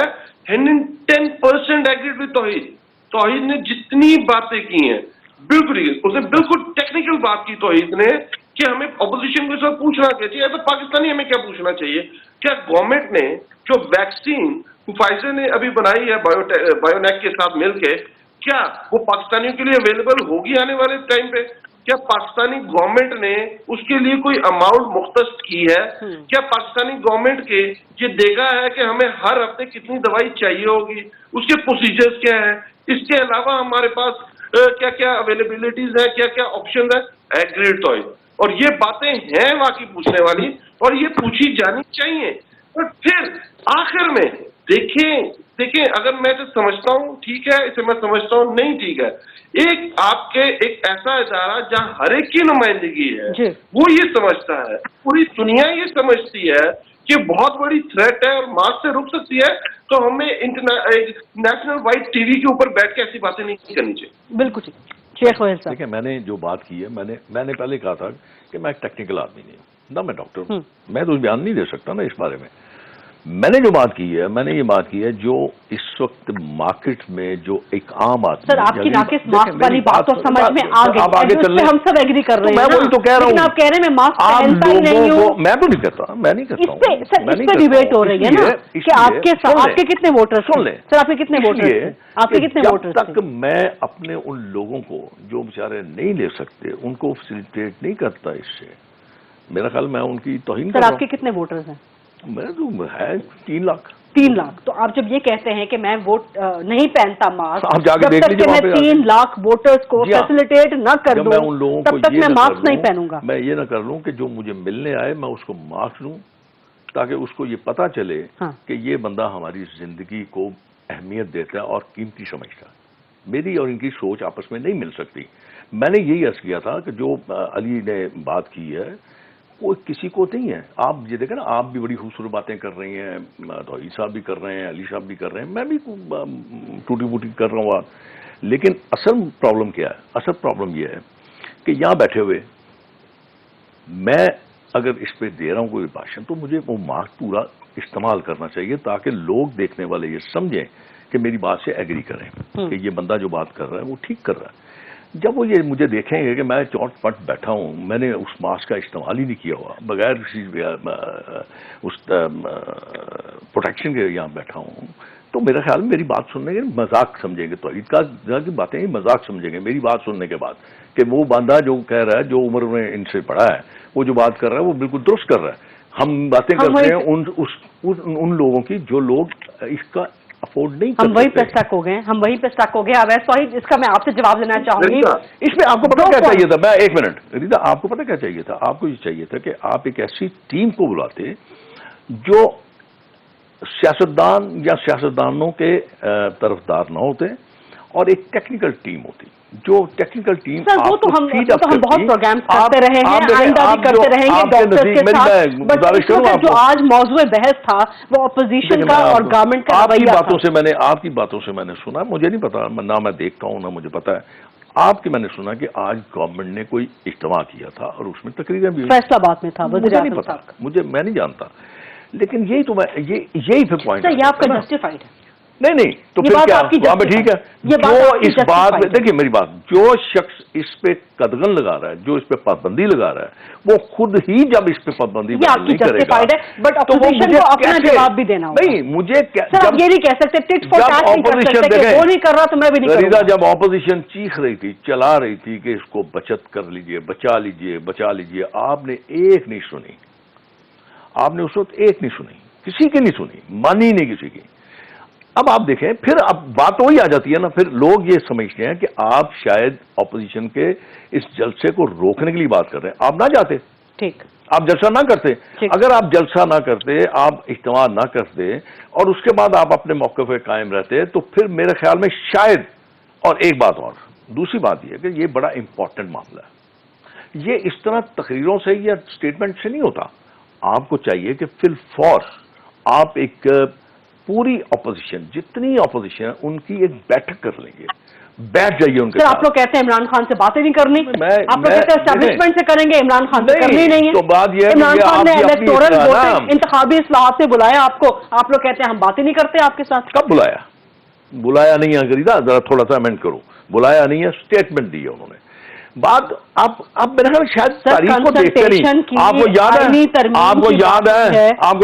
110% एग्रीड विद तौहीद। तौहीद ने जितनी बातें की हैं बिल्कुल, उसने बिल्कुल टेक्निकल बात की तौहीद ने कि हमें अपोजिशन को सब पूछना चाहिए, तो पाकिस्तानी हमें क्या पूछना चाहिए? क्या गवर्नमेंट ने जो वैक्सीन फाइजर ने अभी बनाई है बायोनेक के साथ मिलके, क्या वो पाकिस्तानियों के लिए अवेलेबल होगी आने वाले टाइम पे? क्या पाकिस्तानी गवर्नमेंट ने उसके लिए कोई अमाउंट मुख्तस की है? क्या पाकिस्तानी गवर्नमेंट के ये देखा है कि हमें हर हफ्ते कितनी दवाई चाहिए होगी, उसके प्रोसीजर्स क्या है? इसके अलावा हमारे पास क्या क्या अवेलेबिलिटीज है, क्या क्या ऑप्शन है? एग्रीड तौहीद। और ये बातें हैं वाकई पूछने वाली और ये पूछी जानी चाहिए। और फिर आखिर में देखें, अगर मैं तो समझता हूँ ठीक है, इसे मैं समझता हूँ नहीं ठीक है, एक ऐसा इदारा जहाँ हर एक की नुमाइंदगी है, वो ये समझता है, पूरी दुनिया ये समझती है कि बहुत बड़ी थ्रेट है और मास्क से रुक सकती है, तो हमें नेशनल वाइड टीवी के ऊपर बैठ के ऐसी बातें नहीं करनी चाहिए। बिल्कुल ठीक। शेख रोहेल साहब, देखिए, मैंने जो बात की है, मैंने पहले कहा था कि मैं एक टेक्निकल आदमी नहीं हूँ ना, मैं डॉक्टर हूँ, मैं तो बयान नहीं दे सकता ना इस बारे में। मैंने जो बात की है, मैंने ये बात की है जो इस वक्त मार्केट में जो एक आम आदमी, सर आपकी नाकिस मास्क वाली बात तो समझ में आ गई, आप आगे चल रहे हैं, हम सब एग्री कर रहे हैं। मैं वही तो कह रहा हूँ, आप कह रहे हैं मैं मास्क पहनता ही नहीं हूँ। मैं तो नहीं करता, मैं नहीं करता हूँ। इस पे डिबेट हो रही है ना कि आपके कितने वोटर्स, सुन ले सर आपके कितने वोटर्स, आपके कितने वोटर्स? जब तक मैं अपने उन लोगों को जो बेचारे नहीं ले सकते उनको फैसिलिटेट नहीं करता, इससे मेरा ख्याल मैं उनकी तौहीन कर रहा हूं। सर आपके कितने वोटर्स हैं? मैं तो है 3 लाख। 3 लाख। तो आप जब ये कहते हैं कि मैं वोट नहीं पहनता मास्क, आप जाके देख लीजिए, मैं 3 लाख वोटर्स को फैसिलिटेट न कर दूं, उन लोगों तब तक मैं मास्क नहीं पहनूंगा। मैं ये ना कर लूं कि जो मुझे मिलने आए मैं उसको मास्क दूं, تاکہ اس کو یہ پتا چلے ہاں. کہ یہ بندہ ہماری زندگی کو اہمیت دیتا ہے اور قیمتی سمجھتا ہے. میری اور ان کی سوچ آپس میں نہیں مل سکتی. میں نے یہی عرض کیا تھا کہ جو علی نے بات کی ہے وہ کسی کو نہیں ہے. آپ یہ دیکھیں نا، آپ بھی بڑی خوبصورت باتیں کر رہی ہیں، توحید صاحب بھی کر رہے ہیں، علی صاحب بھی کر رہے ہیں، میں بھی ٹوٹی پوٹی کر رہا ہوں بات. لیکن اصل پرابلم کیا ہے؟ اصل پرابلم یہ ہے کہ یہاں بیٹھے ہوئے میں اگر اس پہ دے رہا ہوں کوئی بھاشن تو مجھے وہ مارک پورا استعمال کرنا چاہیے تاکہ لوگ دیکھنے والے یہ سمجھیں کہ میری بات سے ایگری کریں کہ یہ بندہ جو بات کر رہا ہے وہ ٹھیک کر رہا ہے. جب وہ یہ مجھے دیکھیں گے کہ میں چوٹ پٹ بیٹھا ہوں، میں نے اس ماسک کا استعمال ہی نہیں کیا ہوا، بغیر کسی اس پروٹیکشن کے یہاں بیٹھا ہوں، تو میرا خیال میں میری بات سننے کے مذاق سمجھیں گے. تو عید کی باتیں مذاق سمجھیں گے میری بات سننے کے بعد کہ وہ بندہ جو کہہ رہا ہے، جو عمر میں ان سے پڑھا ہے، وہ جو بات کر رہا ہے وہ بالکل درست کر رہا ہے. ہم باتیں کرتے ہیں ان لوگوں کی جو لوگ اس کا افورڈ نہیں کر ہم وہی پہ سٹک ہو گئے، ہم وہی پہ سٹک ہو گئے. اویس توحید، اس کا میں آپ سے جواب لینا چاہوں گی. اس میں آپ کو پتہ کیا چاہیے تھا؟ میں ایک منٹ ریتا، آپ کو پتہ کیا چاہیے تھا؟ آپ کو یہ چاہیے تھا کہ آپ ایک ایسی ٹیم کو بلاتے جو سیاستدان یا سیاستدانوں کے طرفدار نہ ہوتے اور ایک ٹیکنیکل ٹیم ہوتی. جو ٹیکنیکل ٹیم سر وہ تو ہم بہت پروگرامز کرتے رہے ہیں، آئندہ بھی کرتے رہیں گے ڈاکٹر کے ساتھ. بٹ جو آج موضوع بحث تھا وہ اپوزیشن کا اور گورنمنٹ کا آپ کی رویہ باتوں تھا. سے میں نے سنا، مجھے نہیں پتا، نہ میں دیکھتا ہوں نہ مجھے پتا ہے. آپ کی میں نے سنا کہ آج گورنمنٹ نے کوئی اجتماع کیا تھا اور اس میں تقریریں بھی فیصلہ آباد میں تھا، مجھے نہیں پتا، میں نہیں جانتا. لیکن یہی تو یہی پھر پوائنٹ ہے. یہ آپ کا جسٹیفائڈ ہے. نہیں تو پھر کیا وہاں پہ ٹھیک ہے. جو اس بات میں دیکھیے میری بات، جو شخص اس پہ قدغن لگا رہا ہے، جو اس پہ پابندی لگا رہا ہے، وہ خود ہی جب اس پہ پابندی نہیں کرے گا تو مجھے اپنا جواب بھی دینا ہوگا. نہیں مجھے سر آپ یہ نہیں کہہ سکتے ٹٹ فار ٹیٹ نہیں کر سکتے کہ وہ نہیں کر رہا تو میں بھی نہیں کروں گا. جب اپوزیشن چیخ رہی تھی، چلا رہی تھی کہ اس کو بچت کر لیجئے، بچا لیجئے، آپ نے ایک نہیں سنی. آپ نے اس وقت ایک نہیں سنی، کسی کی نہیں سنی، مانی نہیں کسی کی. اب آپ دیکھیں پھر اب بات وہی آ جاتی ہے نا، پھر لوگ یہ سمجھتے ہیں کہ آپ شاید اپوزیشن کے اس جلسے کو روکنے کے لیے بات کر رہے ہیں. آپ نہ جاتے، ٹھیک، آپ جلسہ نہ کرتے. اگر آپ جلسہ نہ کرتے، آپ اجتماع نہ کرتے اور اس کے بعد آپ اپنے موقع پہ قائم رہتے تو پھر میرے خیال میں شاید. اور ایک بات اور، دوسری بات یہ ہے کہ یہ بڑا امپورٹنٹ معاملہ ہے. یہ اس طرح تقریروں سے یا اسٹیٹمنٹ سے نہیں ہوتا. آپ کو چاہیے کہ فی الفور آپ ایک پوری اپوزیشن، جتنی اپوزیشن ہے ان کی ایک بیٹھک کر لیں گے، بیٹھ جائیے ان کے ساتھ. آپ لوگ کہتے ہیں عمران خان سے باتیں نہیں کرنی، آپ لوگ کہتے ہیں اسٹیبلشمنٹ سے کریں گے، عمران خان سے کرنی نہیں ہے. تو بات یہ ہے عمران خان نے الیکٹورل ووٹنگ انتخابی اصلاحات سے بلایا آپ کو، آپ لوگ کہتے ہیں ہم باتیں نہیں کرتے آپ کے ساتھ. کب بلایا نہیں ہے غریدہ، ذرا تھوڑا سا امینڈ کرو. بلایا نہیں ہے، اسٹیٹمنٹ دی ہے انہوں نے. بات آپ میرے خیال شاید تاریخ کو دیکھتے نہیں. آپ کو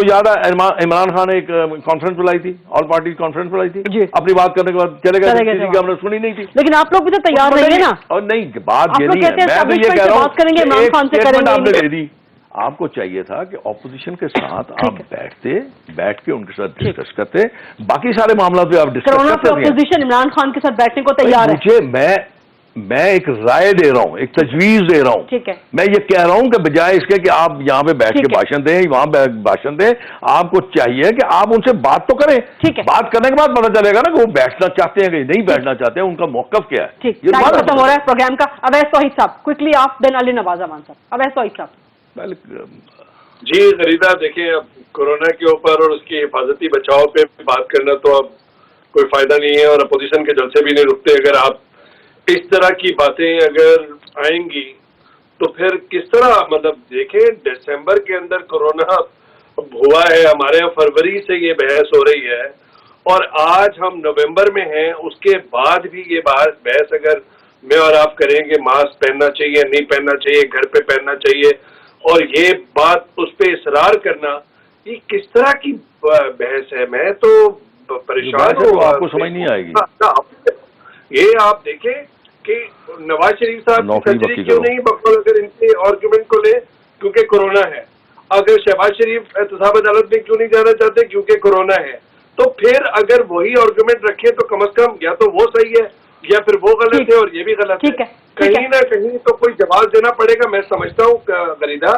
یاد ہے عمران خان نے ایک کانفرنس بلائی تھی، آل پارٹی کانفرنس بلائی تھی، اپنی بات کرنے کے بعد چلے گئے، کسی کی ہم نے سنی نہیں تھی. لیکن آپ لوگ بھی تو تیار نہیں ہے نا. اور نہیں، بات یہ نہیں ہے، میں تو یہ کہہ رہا ہوں آپ نے دے دی. آپ کو چاہیے تھا کہ اپوزیشن کے ساتھ آپ بیٹھ کے ان کے ساتھ ڈسکس کرتے. باقی سارے معاملات پہ آپ ڈسکس کرتے ہیں. اپوزیشن عمران خان کے ساتھ بیٹھنے کو تیار ہے. میں ایک رائے دے رہا ہوں، ایک تجویز دے رہا ہوں. میں یہ کہہ رہا ہوں کہ بجائے اس کے کہ آپ یہاں پہ بیٹھ کے بھاشن دیں، وہاں بھاشن دیں، آپ کو چاہیے کہ آپ ان سے بات تو کریں. بات کرنے کے بعد پتہ چلے گا نا کہ وہ بیٹھنا چاہتے ہیں کہ نہیں بیٹھنا چاہتے ہیں، ان کا موقف کیا ہے. یہ ختم ہو رہا ہے پروگرام کا. اویس توحید صاحب کوئکلی آپ، دین علی نواز امان صاحب. اویس توحید صاحب. جی غریدہ، دیکھیں اب کورونا کے اوپر اور اس کی حفاظتی بچاؤ پہ بات کرنا تو اب کوئی فائدہ نہیں ہے، اور اپوزیشن کے جلسے بھی نہیں رکتے. اگر آپ اس طرح کی باتیں اگر آئیں گی تو پھر کس طرح، مطلب دیکھیں دسمبر کے اندر کورونا ہوا ہے، ہمارے یہاں فروری سے یہ بحث ہو رہی ہے اور آج ہم نومبر میں ہیں. اس کے بعد بھی یہ بحث اگر میں اور آپ کریں گے ماسک پہننا چاہیے نہیں پہننا چاہیے، گھر پہ پہننا چاہیے، اور یہ بات اس پہ اصرار کرنا، یہ کس طرح کی بحث ہے؟ میں تو پریشان ہوں. آپ کو سمجھ نہیں آئے گی. یہ آپ دیکھیں کہ نواز شریف صاحب سرجری کیوں نہیں بقول اگر ان کے آرگومنٹ کو لیں کیونکہ کورونا ہے. اگر شہباز شریف احتساب عدالت میں کیوں نہیں جانا چاہتے کیونکہ کورونا ہے. تو پھر اگر وہی آرگومنٹ رکھے تو کم از کم یا تو وہ صحیح ہے یا پھر وہ غلط ہے اور یہ بھی غلط ہے. کہیں نہ کہیں تو کوئی جواز دینا پڑے گا. میں سمجھتا ہوں غریدہ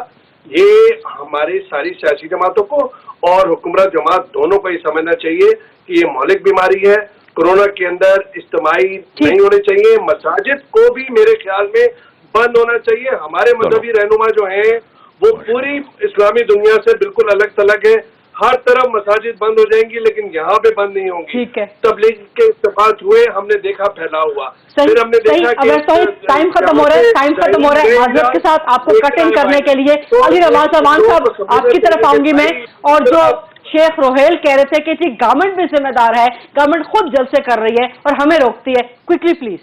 ये हमारी सारी सियासी जमातों को और हुक्मरान जमात दोनों को ये समझना चाहिए कि ये मौलिक बीमारी है। कोरोना के अंदर इज्तिमाई नहीं होने चाहिए। मसाजिद को भी मेरे ख्याल में बंद होना चाहिए। हमारे मजहबी रहनुमा जो हैं वो पूरी इस्लामी दुनिया से बिल्कुल अलग थलग है। हर तरफ मसाजिद बंद हो जाएंगी, लेकिन यहाँ पे बंद नहीं होंगी। ठीक है। तबलीग के इस्तेमाल हुए, हमने देखा फैला हुआ। फिर हमने देखा कि टाइम खत्म हो रहा है, माजरत के साथ आपको कट इन करने के लिए अली नवाज अमान साहब आपकी तरफ आऊंगी मैं। और जो शेख रोहेल कह रहे थे कि जी गवर्नमेंट भी जिम्मेदार है, गवर्नमेंट खुद जलसे कर रही है और हमें रोकती है, क्विकली प्लीज।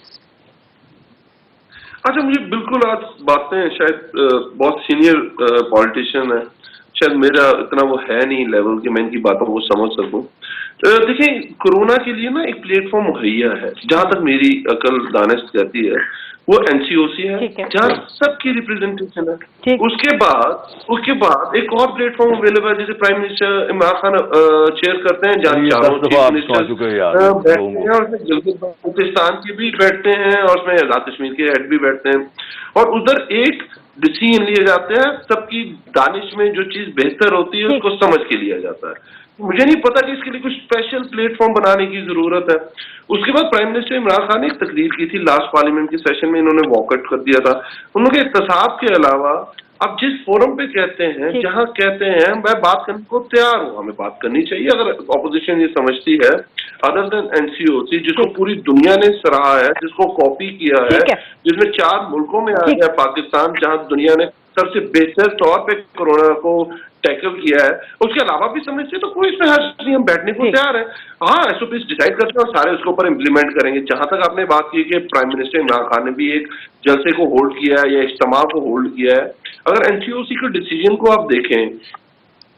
अच्छा, मुझे बिल्कुल आज बातें शायद बहुत सीनियर पॉलिटिशियन है, शायद मेरा इतना वो है नहीं लेवल कि मैं इनकी बातों को समझ सकूं। देखिए, कोरोना के लिए ना एक प्लेटफॉर्म मुहैया है, जहां तक मेरी अकल दानिश कहती है, वो एनसीओसी है जहाँ सबकी रिप्रेजेंटेशन है। उसके बाद एक और प्लेटफॉर्म अवेलेबल है, जैसे prime minister Imran Khan chair करते हैं, जहाँ चारों चीफ मिनिस्टर बैठते हैं, और उसमें गिलगित-बाल्टिस्तान के भी बैठते हैं, और उसमें आजाद कश्मीर के हेड भी बैठते हैं, और उधर एक डिसीजन लिए जाते हैं। सबकी दानिश में जो चीज बेहतर होती है उसको समझ के लिया जाता है। मुझे नहीं पता कि इसके लिए कुछ स्पेशल प्लेटफॉर्म बनाने की जरूरत है। उसके बाद प्राइम मिनिस्टर इमरान खान ने एक तकरीर की थी लास्ट पार्लियामेंट के सेशन में, इन्होंने वॉकआउट कर दिया था। उन्होंने एहतसाब के अलावा अब जिस फोरम पे कहते हैं, जहां कहते हैं मैं बात करने को तैयार हूं, हमें बात करनी चाहिए अगर ऑपोजिशन ये समझती है, अदर देन एनसीओसी जिसको पूरी दुनिया ने सराहा है, जिसको कॉपी किया है, जिसमें 4 मुल्कों में आ गया पाकिस्तान, जहां दुनिया ने सबसे बेहतर तौर पे कोरोना को टैकल किया है, उसके अलावा भी समझते तो कोई इसमें हर्ज नहीं, हम बैठने को तैयार है। हाँ, एसओपी डिसाइड करते हैं और सारे उसके ऊपर इम्प्लीमेंट करेंगे। जहां तक आपने बात की कि प्राइम मिनिस्टर इमरान खान ने भी एक जलसे को होल्ड किया है या इज्तिमा को होल्ड किया है, अगर एनसीओसी के डिसीजन को आप देखें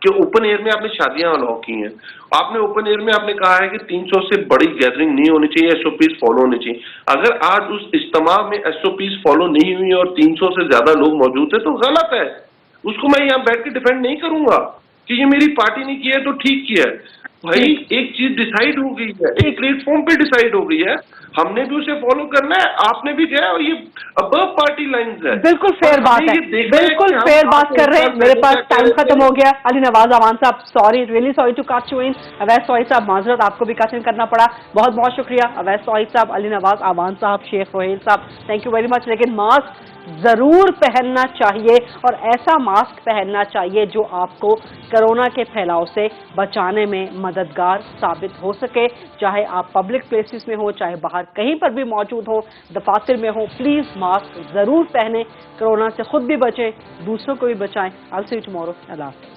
कि ओपन एयर में आपने शादियां अलाउ की हैं, आपने ओपन एयर में आपने कहा है कि 300 से बड़ी गैदरिंग नहीं होनी चाहिए, एसओपीज फॉलो होनी चाहिए। अगर आज उस इज्तिमा में एसओपीज फॉलो नहीं हुई और 300 से ज्यादा लोग मौजूद थे तो गलत है। उसको मैं यहाँ बैठ के डिफेंड नहीं करूंगा कि ये मेरी पार्टी ने किया है तो ठीक किया है। भाई, एक चीज डिसाइड हो गई है, एक प्लेटफॉर्म पे डिसाइड हो गई है, हमने भी उसे फॉलो करना है, आपने भी किया, और ये अबव पार्टी लाइंस है। बिल्कुल फेयर बात है, बिल्कुल फेयर बात कर रहे हैं। मेरे पास टाइम खत्म हो गया। Ali Nawaz Aman sahab, sorry, really sorry to cut you in. Awais Saeed sahab, माजरत, आपको भी कट इन करना पड़ा, बहुत बहुत शुक्रिया। अवैस सॉइद साहब, अली नवाज अमान साहब, शेख रोहेल साहब, थैंक यू वेरी मच। लेकिन मास्क जरूर पहनना चाहिए, और ऐसा मास्क पहनना चाहिए जो आपको कोरोना के फैलाव से बचाने में मददगार साबित हो सके, चाहे आप पब्लिक प्लेसेस में हो, चाहे बाहर कहीं पर भी मौजूद हो, दफातर में हो। प्लीज मास्क जरूर पहने, कोरोना से खुद भी बचें, दूसरों को भी बचाएं। I will see you tomorrow. Allah हाफ़िज़।